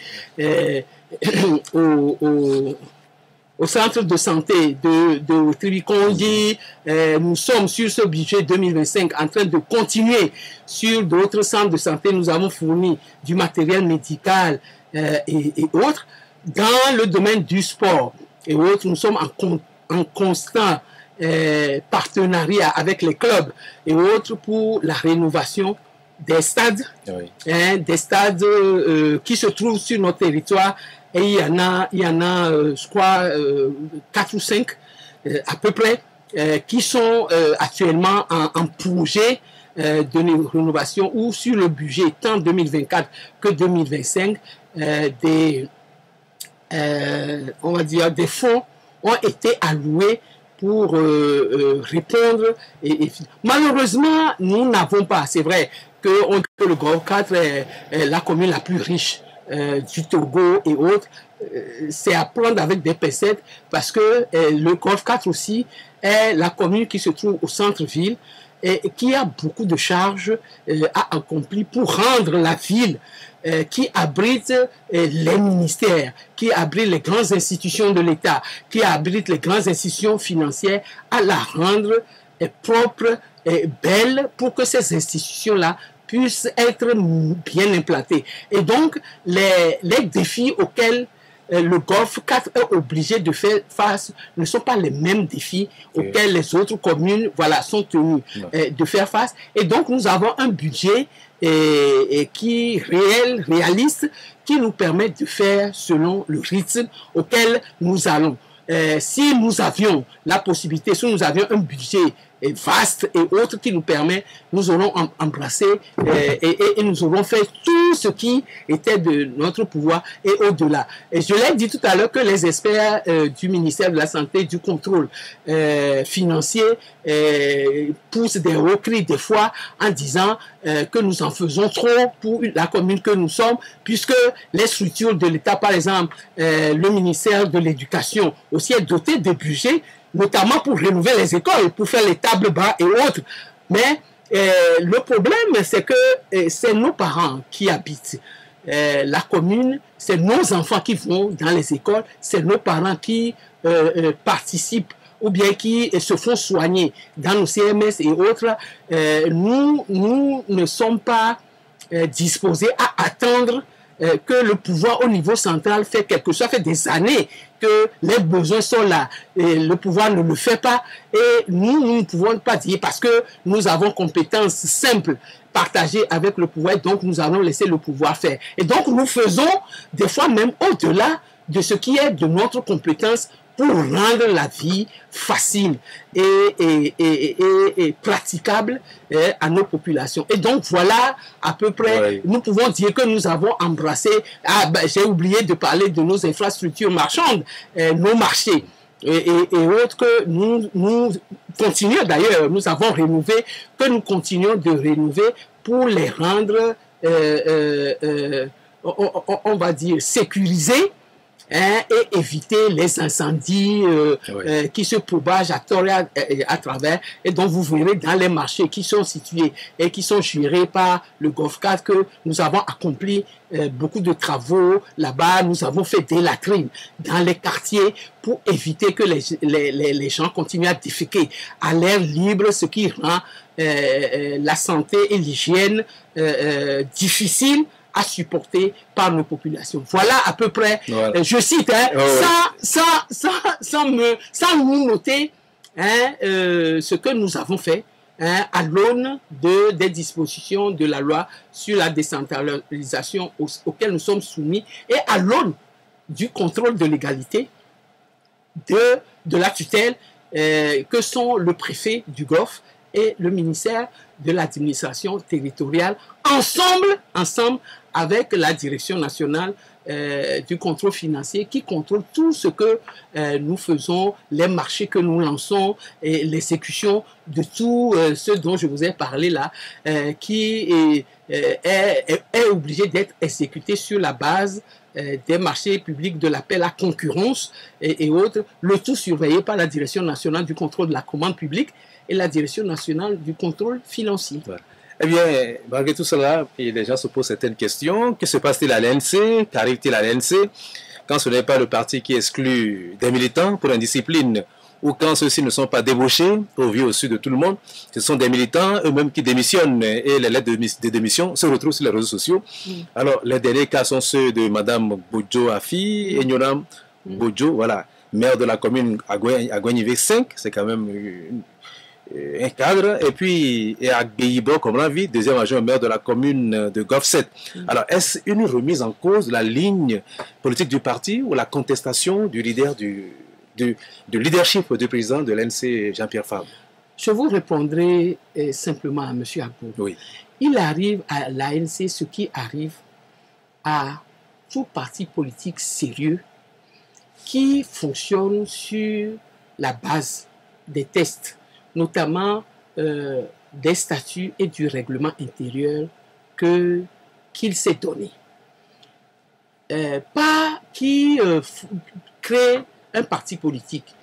au centre de santé de Tribikondi. Nous sommes sur ce budget 2025 en train de continuer sur d'autres centres de santé. Nous avons fourni du matériel médical et autres. dans le domaine du sport et autres, nous sommes en constant partenariat avec les clubs et autres pour la rénovation des stades, des stades qui se trouvent sur notre territoire. Et il y en a je crois, 4 ou 5 à peu près, qui sont actuellement en projet de rénovation ou sur le budget tant 2024 que 2025, on va dire des fonds ont été alloués pour répondre. Malheureusement, nous n'avons pas, c'est vrai que le Golfe 4 est la commune la plus riche du Togo et autres. C'est à prendre avec des pincettes parce que le Golfe 4 aussi est la commune qui se trouve au centre-ville et qui a beaucoup de charges à accomplir pour rendre la ville qui abrite les ministères, qui abrite les grandes institutions de l'État, qui abrite les grandes institutions financières, à la rendre propre et belle pour que ces institutions-là puissent être bien implantées. Et donc, les défis auxquels le Golfe 4 est obligé de faire face ne sont pas les mêmes défis auxquels les autres communes sont tenues de faire face. Et donc, nous avons un budget qui réaliste, qui nous permet de faire selon le rythme auquel nous allons. Si nous avions la possibilité, si nous avions un budget vaste et autre qui nous permet, nous aurons embrassé et nous aurons fait tout ce qui était de notre pouvoir et au-delà. Et je l'ai dit tout à l'heure que les experts du ministère de la Santé, du contrôle financier poussent des recris des fois en disant que nous en faisons trop pour la commune que nous sommes, puisque les structures de l'État, par exemple le ministère de l'Éducation aussi est doté de budgets, notamment pour rénover les écoles, pour faire les tables bas et autres. Mais le problème, c'est que c'est nos parents qui habitent la commune, c'est nos enfants qui vont dans les écoles, c'est nos parents qui participent ou bien qui se font soigner dans nos CMS et autres. Nous ne sommes pas disposés à attendre que le pouvoir au niveau central fait quelque chose. Ça fait des années que les besoins sont là et le pouvoir ne le fait pas, et nous ne pouvons pas dire parce que nous avons compétences simples partagées avec le pouvoir, donc nous allons laisser le pouvoir faire. Et donc nous faisons des fois même au-delà de ce qui est de notre compétence pour rendre la vie facile et praticable à nos populations. Et donc voilà à peu près, nous pouvons dire que nous avons embrassé, j'ai oublié de parler de nos infrastructures marchandes, nos marchés et autres que nous continuons d'ailleurs, nous avons rénové, que nous continuons de rénover pour les rendre, on va dire, sécurisés, et éviter les incendies qui se propagent à travers, et donc vous verrez dans les marchés qui sont situés et qui sont gérés par le Golfe 4 que nous avons accompli beaucoup de travaux là-bas. Nous avons fait des latrines dans les quartiers pour éviter que les gens continuent à déféquer à l'air libre, ce qui rend la santé et l'hygiène difficile à supporter par nos populations. Voilà à peu près, je cite, sans nous noter ce que nous avons fait à l'aune des dispositions de la loi sur la décentralisation auxquelles nous sommes soumis et à l'aune du contrôle de légalité de la tutelle que sont le préfet du Golfe et le ministère de l'administration territoriale, ensemble avec la direction nationale du contrôle financier qui contrôle tout ce que nous faisons, les marchés que nous lançons et l'exécution de tout ce dont je vous ai parlé là, qui est obligé d'être exécuté sur la base des marchés publics de l'appel à concurrence et autres, le tout surveillé par la direction nationale du contrôle de la commande publique et la direction nationale du contrôle financier. Eh bien, malgré tout cela, les gens se posent certaines questions. Que se passe-t-il à l'ANC? Qu'arrive-t-il à l'ANC quand ce n'est pas le parti qui exclut des militants pour indiscipline ou quand ceux-ci ne sont pas débauchés, au vu au sud de tout le monde, ce sont des militants eux-mêmes qui démissionnent et les lettres de démission se retrouvent sur les réseaux sociaux. Alors, les derniers cas sont ceux de Madame Bojo Afi et Nyoram Bojo, voilà, maire de la commune Agouanivé 5, c'est quand même un cadre, et puis Agbeyibo, comme on l'a vu, deuxième adjoint maire de la commune de Gof 7. Alors, est-ce une remise en cause de la ligne politique du parti ou la contestation du leader du leadership du président de l'NC, Jean-Pierre Fabre? Je vous répondrai simplement à M. Agbo. Oui. Il arrive à l'ANC ce qui arrive à tout parti politique sérieux qui fonctionne sur la base des tests, notamment des statuts et du règlement intérieur qu'il s'est donné. Pas qui crée un parti politique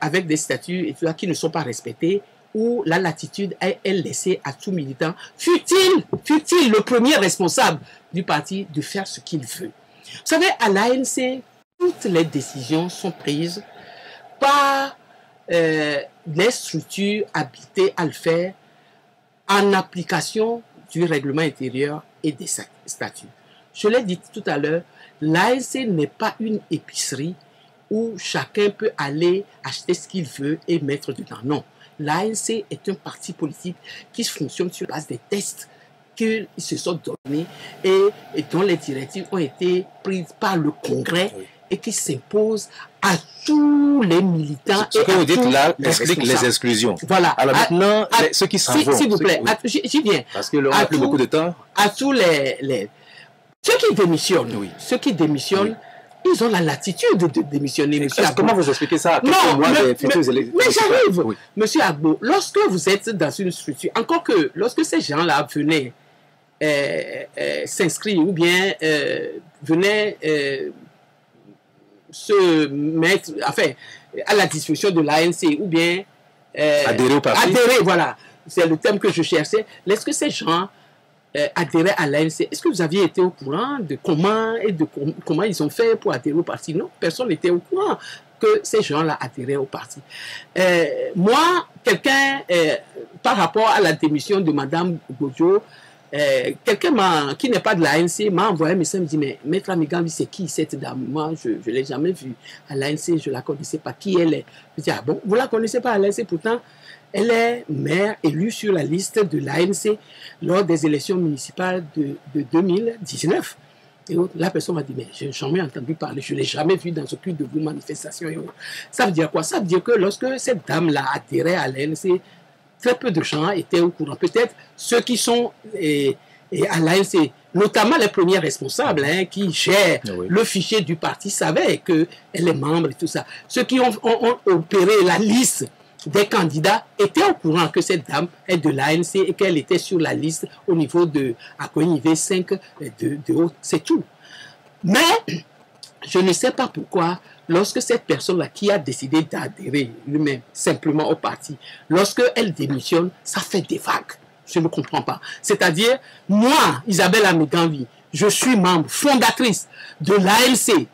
avec des statuts et tout ça qui ne sont pas respectés, où la latitude est laissée à tout militant, fut-il le premier responsable du parti, de faire ce qu'il veut. Vous savez, à l'ANC, toutes les décisions sont prises par les structures habilitées à le faire en application du règlement intérieur et des statuts. Je l'ai dit tout à l'heure, l'ANC n'est pas une épicerie où chacun peut aller acheter ce qu'il veut et mettre dedans. Non, l'ANC est un parti politique qui fonctionne sur la base des tests qu'ils se sont donnés et dont les directives ont été prises par le Congrès et qui s'imposent à tous les militants. Ce que vous dites là explique les exclusions. Voilà. Alors maintenant, ceux qui s'en vont. S'il vous plaît, j'y viens. Parce que là, on n'a plus beaucoup de temps. À tous ceux qui démissionnent, ils ont la latitude de démissionner, monsieur Agbo. Comment vous expliquez ça à quelques mois des futures élections? Mais j'arrive, monsieur Agbo. Lorsque vous êtes dans une structure, encore que lorsque ces gens-là venaient s'inscrire ou bien venaient se mettre, enfin, à la disposition de l'ANC ou bien adhérer au parti. Adhérer, voilà. C'est le terme que je cherchais. Est-ce que ces gens adhérer à l'ANC? Est-ce que vous aviez été au courant de comment ils ont fait pour adhérer au parti? Non, personne n'était au courant que ces gens-là adhéraient au parti. Moi, quelqu'un, par rapport à la démission de Mme Bojo, quelqu'un qui n'est pas de l'ANC m'a envoyé un message, me dit, mais Maître Amigambi, c'est qui cette dame? Moi, je ne l'ai jamais vue à l'ANC, je ne la connaissais pas. Qui elle est? Je dis, ah bon, vous ne la connaissez pas à l'ANC? Pourtant, elle est maire élue sur la liste de l'ANC lors des élections municipales de 2019. Et la personne m'a dit, mais je n'ai jamais entendu parler, je ne l'ai jamais vu dans aucune de vos manifestations. Ça veut dire quoi? Ça veut dire que lorsque cette dame-là adhérait à l'ANC, très peu de gens étaient au courant. Peut-être ceux qui sont à l'ANC, notamment les premiers responsables qui gèrent le fichier du parti, savaient qu'elle est membre et tout ça. Ceux qui ont opéré la liste des candidats étaient au courant que cette dame est de l'ANC et qu'elle était sur la liste au niveau de Agouanivé 5 de haut. C'est tout. Mais je ne sais pas pourquoi, lorsque cette personne-là qui a décidé d'adhérer lui-même simplement au parti, lorsque elle démissionne, ça fait des vagues. Je ne comprends pas. C'est-à-dire, moi, Isabelle Amigambi, je suis membre fondatrice de l'ANC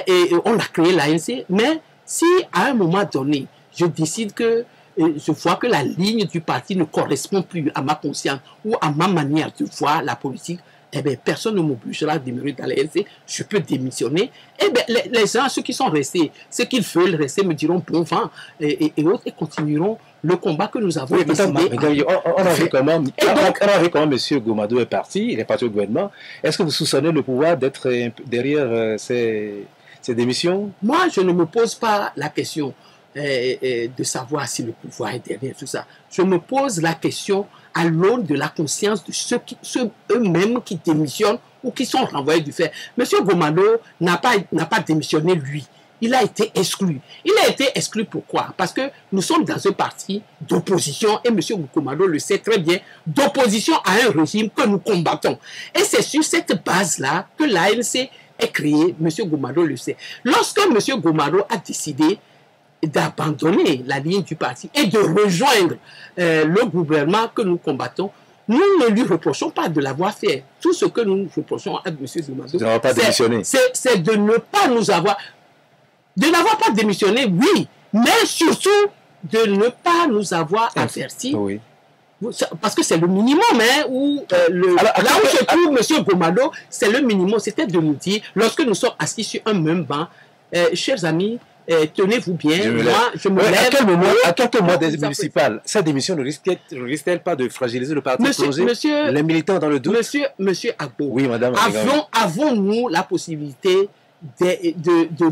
et on a créé l'ANC, mais si à un moment donné, je décide que je vois que la ligne du parti ne correspond plus à ma conscience ou à ma manière de voir la politique, eh bien, personne ne m'obligera à demeurer dans l'ANC, je peux démissionner. Eh bien, les gens, ceux qui sont restés, ceux qui veulent rester, me diront bon vent et autres, et continueront le combat que nous avons décidé. On a vu comment M. Goumadou est parti, il est parti au gouvernement. Est-ce que vous soupçonnez le pouvoir d'être derrière ces démissions? Moi, je ne me pose pas la question de savoir si le pouvoir est derrière tout ça. Je me pose la question à l'aune de la conscience de ceux eux-mêmes qui démissionnent ou qui sont renvoyés du fait. M. Goumadou n'a pas démissionné lui. Il a été exclu. Il a été exclu pourquoi? Parce que nous sommes dans un parti d'opposition, et M. Goumadou le sait très bien, d'opposition à un régime que nous combattons. Et c'est sur cette base-là que l'ANC est créée, M. Goumadou le sait. Lorsque M. Goumadou a décidé d'abandonner la ligne du parti et de rejoindre le gouvernement que nous combattons, nous ne lui reprochons pas de l'avoir fait. Tout ce que nous reprochons à M. Goumadou, c'est de ne pas n'avoir pas démissionné, oui, mais surtout de ne pas nous avoir avertis. Oui. Parce que c'est le minimum, hein, là où se trouve M. Gomado, c'est le minimum, c'était de nous dire, lorsque nous sommes assis sur un même banc, chers amis, tenez-vous bien, je me lève. À quelques mois des municipales, sa démission ne risque-t-elle pas de fragiliser le parti, plonger les militants dans le doute? Monsieur Agbo, oui, madame, avons-nous la possibilité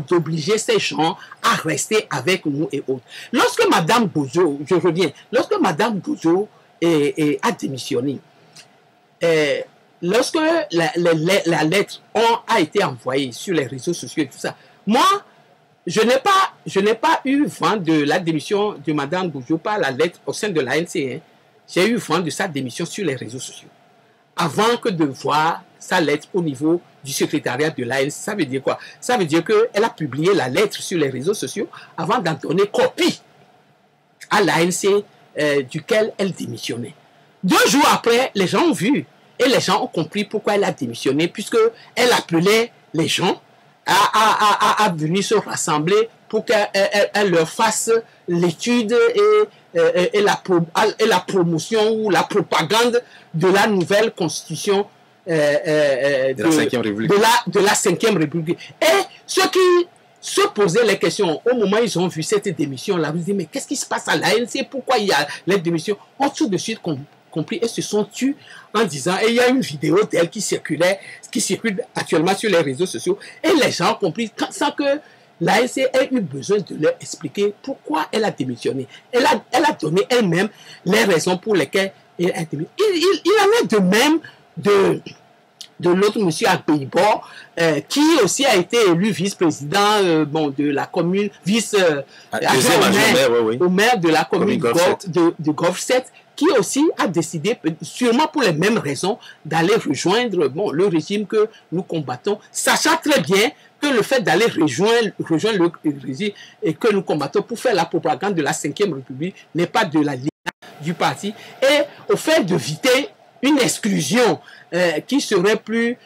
d'obliger ces gens à rester avec nous et autres? Lorsque Mme Bozo, je reviens, lorsque Mme Bozo a démissionné, lorsque la lettre a été envoyée sur les réseaux sociaux et tout ça, moi, je n'ai pas eu vent de la démission de Mme Bozo par la lettre au sein de l'ANC. Hein. J'ai eu vent de sa démission sur les réseaux sociaux. Avant que de voir sa lettre au niveau du secrétariat de l'ANC, ça veut dire quoi? Ça veut dire qu'elle a publié la lettre sur les réseaux sociaux avant d'en donner copie à l'ANC duquel elle démissionnait. 2 jours après, les gens ont vu et les gens ont compris pourquoi elle a démissionné, puisqu'elle appelait les gens à venir se rassembler pour qu'elle leur fasse l'étude et la promotion ou la propagande de la nouvelle constitution de la 5e République. Et ceux qui se posaient les questions au moment où ils ont vu cette démission-là, ils disaient, mais qu'est-ce qui se passe à l'ANC? Pourquoi il y a les démissions? On tout de suite compris et se sont tus en disant, et il y a une vidéo d'elle qui circule actuellement sur les réseaux sociaux, et les gens ont compris sans que l'ANC ait eu besoin de leur expliquer pourquoi elle a démissionné. Elle a donné elle-même les raisons pour lesquelles elle a démissionné. Il en est de même de l'autre monsieur Akpeyibor, qui aussi a été élu vice-président de la commune, au maire de la commune de Golf-7, qui aussi a décidé, sûrement pour les mêmes raisons, d'aller rejoindre le régime que nous combattons, sachant très bien que le fait d'aller rejoindre le régime et que nous combattons pour faire la propagande de la 5e République n'est pas de la ligne du parti, et au fait d'éviter une exclusion qui serait plus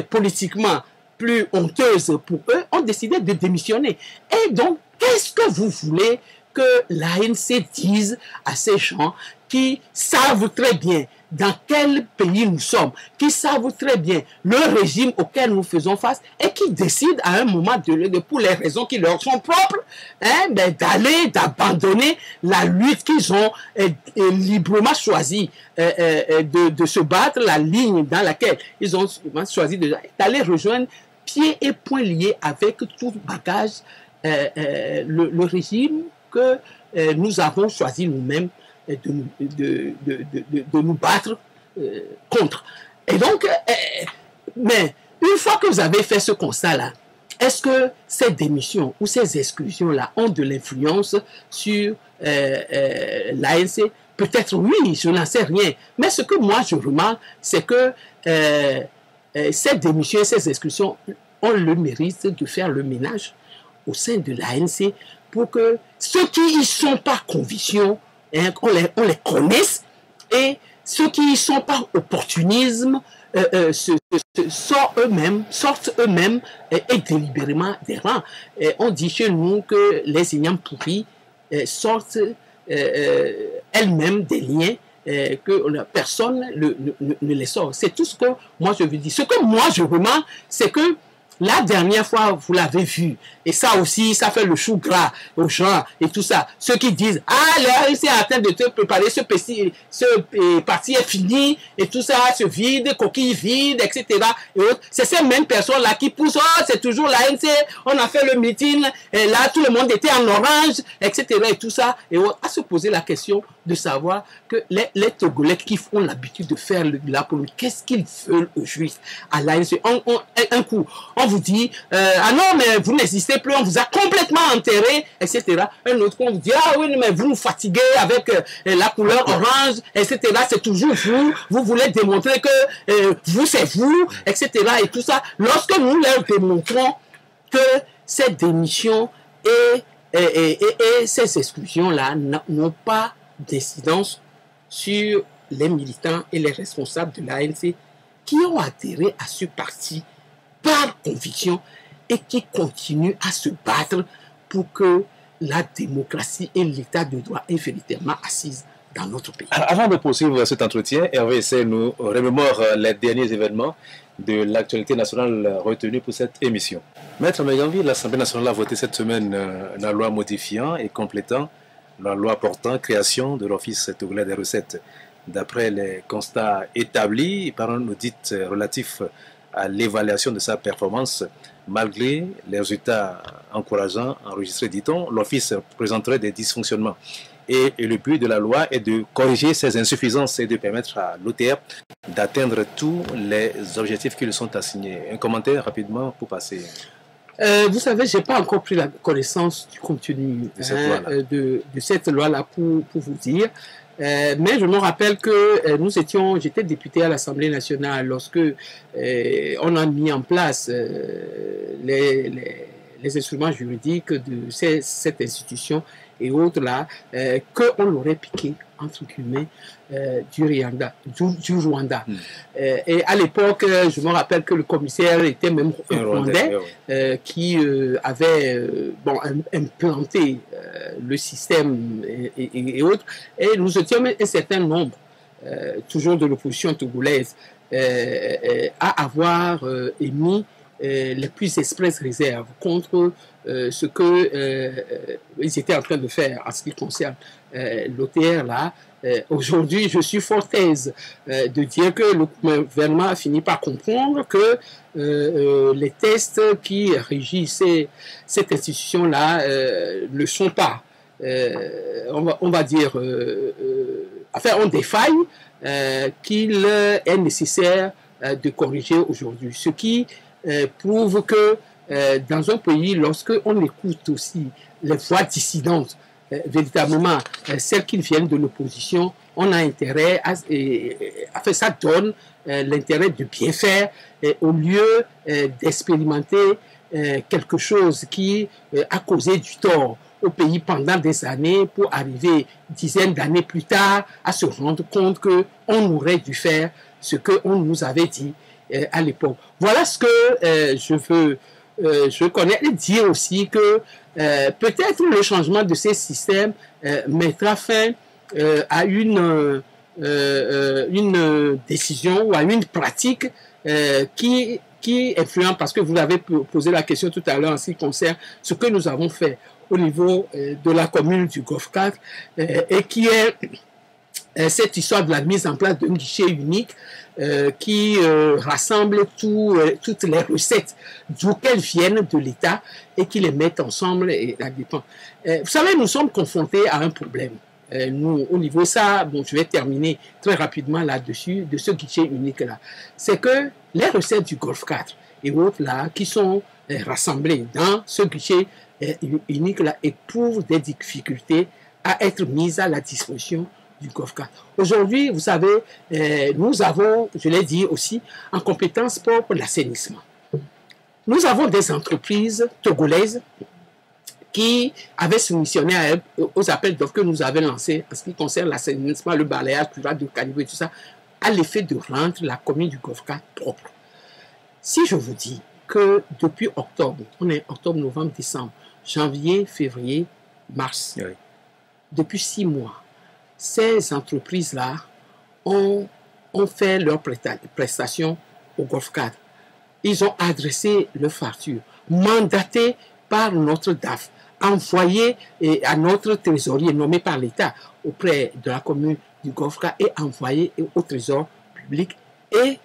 politiquement plus honteuse pour eux, ont décidé de démissionner. Et donc, qu'est-ce que vous voulez que l'ANC dise à ces gens qui savent très bien dans quel pays nous sommes, qui savent très bien le régime auquel nous faisons face et qui décident à un moment pour les raisons qui leur sont propres, d'abandonner la lutte qu'ils ont librement choisi de se battre, la ligne dans laquelle ils ont choisi d'aller rejoindre pieds et poings liés avec tout bagage le régime que nous avons choisi nous-mêmes de nous battre contre. Et donc, mais une fois que vous avez fait ce constat-là, est-ce que ces démissions ou ces exclusions-là ont de l'influence sur l'ANC? Peut-être oui, je n'en sais rien. Mais ce que moi je remarque, c'est que ces démissions et ces exclusions ont le mérite de faire le ménage au sein de l'ANC pour que ceux qui y sont par conviction, on les connaisse, et ceux qui y sont par opportunisme sortent eux-mêmes et délibérément des rangs. On dit chez nous que les ignames pourris sortent elles-mêmes des liens que personne ne les sort. C'est tout ce que moi je veux dire. Ce que moi je remarque, c'est que la dernière fois, vous l'avez vu, et ça aussi, ça fait le chou gras aux gens et tout ça. Ceux qui disent, là, c'est en train de te préparer, ce parti est fini, et tout ça se vide, coquille vide, etc. C'est ces mêmes personnes-là qui poussent, c'est toujours l'ANC, on a fait le meeting, et là, tout le monde était en orange, etc. Et tout ça, et à se poser la question de savoir que les Togolais qui ont l'habitude de faire la politique, qu'est-ce qu'ils veulent aux Juifs à l'ANC? Un coup, on vous dit, ah non, mais vous n'existez plus, on vous a complètement enterré, etc. Un autre coup, on vous dit, ah oui, mais vous nous fatiguez avec la couleur orange, etc. C'est toujours vous voulez démontrer que vous, c'est vous, etc. Et tout ça. Lorsque nous leur démontrons que ces démissions et ces exclusions-là n'ont pas d'incidence sur les militants et les responsables de l'ANC qui ont adhéré à ce parti par conviction et qui continuent à se battre pour que la démocratie et l'état de droit est véritablement assise dans notre pays. Avant de poursuivre cet entretien, Hervé Essay nous remémore les derniers événements de l'actualité nationale retenue pour cette émission. Maître Megambi, l'Assemblée nationale a voté cette semaine la loi modifiant et complétant la loi portant création de l'Office togolais des recettes. D'après les constats établis par un audit relatif à l'évaluation de sa performance, malgré les résultats encourageants enregistrés, dit-on, l'Office présenterait des dysfonctionnements. Et le but de la loi est de corriger ces insuffisances et de permettre à l'OTR d'atteindre tous les objectifs qui lui sont assignés. Un commentaire rapidement pour passer. Vous savez, je n'ai pas encore pris la connaissance du contenu de cette loi-là pour vous dire. Mais je me rappelle que j'étais député à l'Assemblée nationale lorsque on a mis en place les instruments juridiques de cette institution et autres là, qu'on aurait piqué, entre guillemets, du Rwanda. Et à l'époque, je me rappelle que le commissaire était même un Rwandais qui avait implanté le système et autres. Et nous étions un certain nombre, toujours de l'opposition togolaise, à avoir émis les plus expresses réserves contre ce qu'ils étaient en train de faire en ce qui concerne l'OTR là. Aujourd'hui, je suis fort aise de dire que le gouvernement a fini par comprendre que les tests qui régissent cette institution-là ne sont pas, on va dire, ont des failles qu'il est nécessaire de corriger aujourd'hui. Ce qui prouve que dans un pays, lorsqu'on écoute aussi les voix dissidentes, véritablement celles qui viennent de l'opposition, on a intérêt ça donne l'intérêt de bien faire au lieu d'expérimenter quelque chose qui a causé du tort au pays pendant des années pour arriver dizaines d'années plus tard à se rendre compte qu'on aurait dû faire ce qu'on nous avait dit à l'époque. Voilà ce que je connais, et dire aussi que peut-être le changement de ces systèmes mettra fin à une décision ou à une pratique qui influence, parce que vous avez posé la question tout à l'heure en ce qui concerne ce que nous avons fait au niveau de la commune du Golfe 4 et qui est cette histoire de la mise en place d'un guichet unique qui rassemble toutes les recettes d'où qu'elles viennent de l'État et qui les met ensemble et la dépend. Vous savez, nous sommes confrontés à un problème. Nous, au niveau de ça, je vais terminer très rapidement là-dessus, de ce guichet unique-là. C'est que les recettes du Golfe 4 et autres là, qui sont rassemblées dans ce guichet unique-là, éprouvent des difficultés à être mises à la disposition du Golfe 4. Aujourd'hui, vous savez, nous avons, je l'ai dit aussi, en compétence pour l'assainissement. Nous avons des entreprises togolaises qui avaient soumissionné aux appels d'offres que nous avons lancés en ce qui concerne l'assainissement, le balayage, de caniveau et tout ça, à l'effet de rendre la commune du Golfe 4 propre. Si je vous dis que depuis octobre, on est octobre, novembre, décembre, janvier, février, mars, oui. Depuis 6 mois, ces entreprises-là ont fait leurs prestations au Golfe 4. Ils ont adressé leurs factures, mandatés par notre DAF, envoyé à notre trésorier nommé par l'État auprès de la commune du Golfe 4 et envoyé au trésor public. Et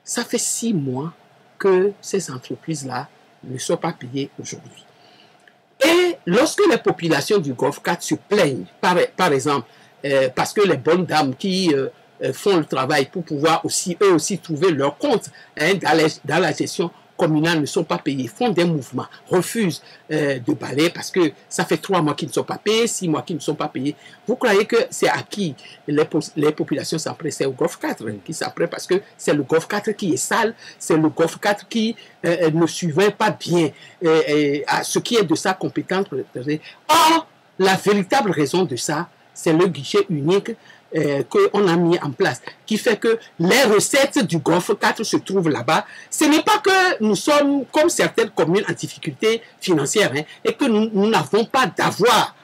ça fait 6 mois que ces entreprises-là ne sont pas payées aujourd'hui. Et lorsque les populations du Golfe 4 se plaignent, par exemple, parce que les bonnes dames qui font le travail pour pouvoir eux aussi trouver leur compte dans la gestion communale ne sont pas payés, font des mouvements, refusent de balayer parce que ça fait 3 mois qu'ils ne sont pas payés, 6 mois qu'ils ne sont pas payés. Vous croyez que c'est à qui les populations s'apprêtent? C'est au Golfe 4 qui s'apprêtent parce que c'est le Golfe 4 qui est sale, c'est le Golfe 4 qui ne suivait pas bien à ce qui est de sa compétence. Or, la véritable raison de ça, c'est le guichet unique qu'on a mis en place, qui fait que les recettes du Golfe 4 se trouvent là-bas. Ce n'est pas que nous sommes comme certaines communes en difficulté financière, hein, et que nous n'avons pas d'avoir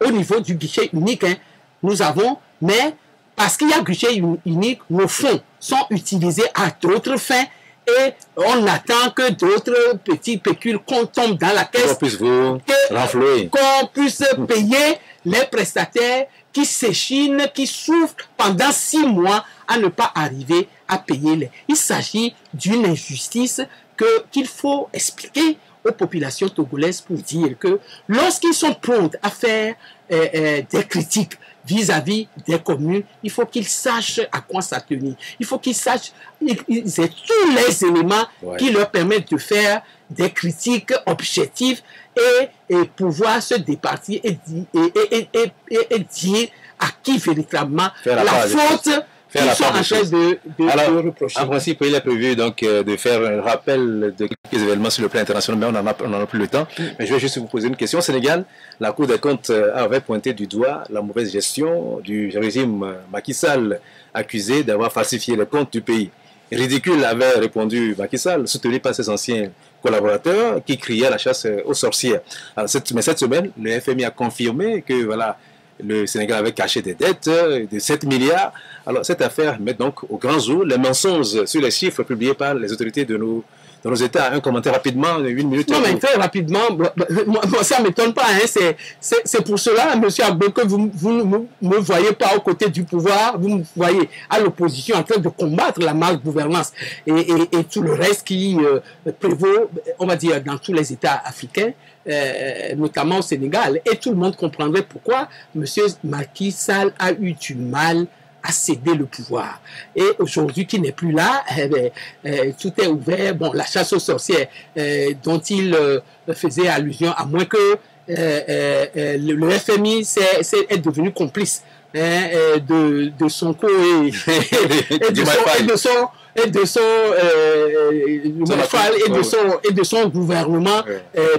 au niveau du guichet unique. Hein. Nous avons, mais parce qu'il y a guichet unique, nos fonds sont utilisés à d'autres fins et on attend que d'autres petits pécules qu'on tombe dans la caisse, qu'on puisse payer les prestataires qui s'échinent, qui souffrent pendant 6 mois à ne pas arriver à payer. Il s'agit d'une injustice qu'il faut expliquer aux populations togolaises pour dire que lorsqu'ils sont prêts à faire des critiques vis-à-vis des communes, il faut qu'ils sachent à quoi s'attenir. Il faut qu'ils sachent, ils aient tous les éléments qui leur permettent de faire des critiques objectives et pouvoir se départir et dire à qui véritablement la faute qu'ils sont en train de reprocher. En principe, il est prévu donc de faire un rappel de quelques événements sur le plan international, mais on n'en a plus le temps. Mais je vais juste vous poser une question. Au Sénégal, la Cour des comptes avait pointé du doigt la mauvaise gestion du régime Macky Sall, accusé d'avoir falsifié les comptes du pays. Ridicule, avait répondu Macky Sall, soutenu par ses anciens collaborateurs qui criaient à la chasse aux sorcières. Alors, mais cette semaine, le FMI a confirmé que voilà, le Sénégal avait caché des dettes de 7 milliards. Alors cette affaire met donc au grand jour les mensonges sur les chiffres publiés par les autorités de nos États. Un commentaire rapidement, 8 minutes. Non, mais très rapidement, moi, ça ne m'étonne pas. Hein, c'est pour cela, M. Agbo, que vous ne me voyez pas aux côtés du pouvoir, vous me voyez à l'opposition en train de combattre la mal-gouvernance et tout le reste qui prévaut, on va dire, dans tous les États africains. Notamment au Sénégal, et tout le monde comprendrait pourquoi M. Macky Sall a eu du mal à céder le pouvoir. Et aujourd'hui, qui n'est plus là, tout est ouvert. Bon, la chasse aux sorcières dont il faisait allusion, à moins que le FMI est devenu complice de son co et de son gouvernement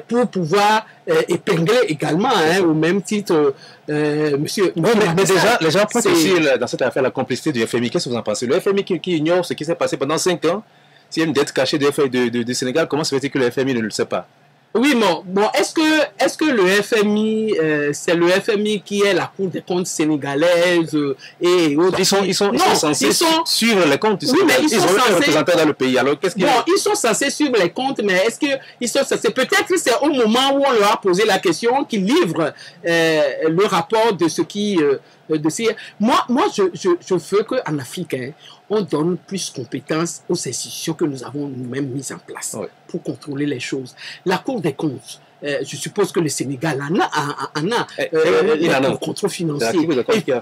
pour pouvoir épingler également, hein, au même titre, monsieur. Mais déjà, les gens pointent aussi dans cette affaire la complicité du FMI. Qu'est-ce que vous en pensez? Le FMI qui ignore ce qui s'est passé pendant 5 ans, s'il y a une dette cachée du Sénégal, comment se fait-il que le FMI ne le sait pas? Oui, bon, est-ce que le FMI, c'est le FMI qui est la Cour des comptes sénégalaise et autres? Ils sont censés suivre les comptes du Sénégal. Oui, mais ils sont censés représentants dans le pays. Alors, ils sont censés suivre les comptes, mais est-ce qu'ils sont censés? Peut-être que c'est au moment où on leur a posé la question qu'ils livrent le rapport de ce qui... Moi, je veux qu'en Afrique, hein, on donne plus compétence aux institutions que nous avons nous-mêmes mises en place pour contrôler les choses. La Cour des comptes, je suppose que le Sénégal en a le contrôle financier.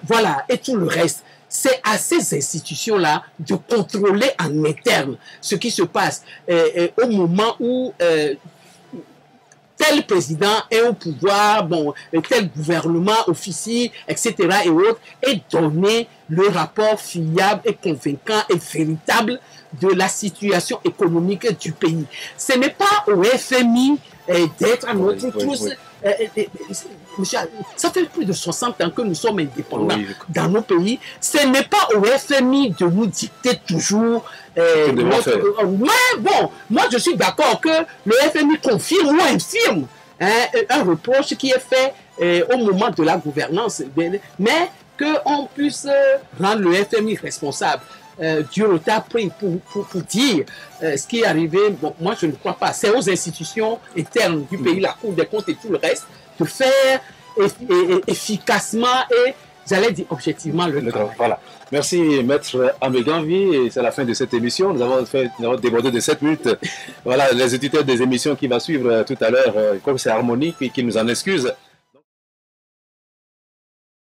Voilà, et tout le reste. C'est à ces institutions-là de contrôler en interne ce qui se passe au moment où... tel président est au pouvoir, bon, tel gouvernement officie, etc. et autres, et donner le rapport fiable et convaincant et véritable de la situation économique du pays. Ce n'est pas au FMI d'être à notre tous... Monsieur, ça fait plus de 60 ans que nous sommes indépendants dans nos pays. Ce n'est pas au FMI de nous dicter toujours... bon, moi je suis d'accord que le FMI confirme ou infirme un reproche qui est fait au moment de la gouvernance, mais qu'on puisse rendre le FMI responsable du retard pris pour dire ce qui est arrivé. Bon, moi je ne crois pas. C'est aux institutions internes du pays, la Cour des comptes et tout le reste, de faire efficacement et, j'allais dire objectivement, le travail. Voilà. Merci Maître Améganvi, c'est la fin de cette émission. Nous avons débordé de 7 minutes. Voilà, les éditeurs des émissions qui vont suivre tout à l'heure, je crois que c'est Harmonie qui nous en excuse.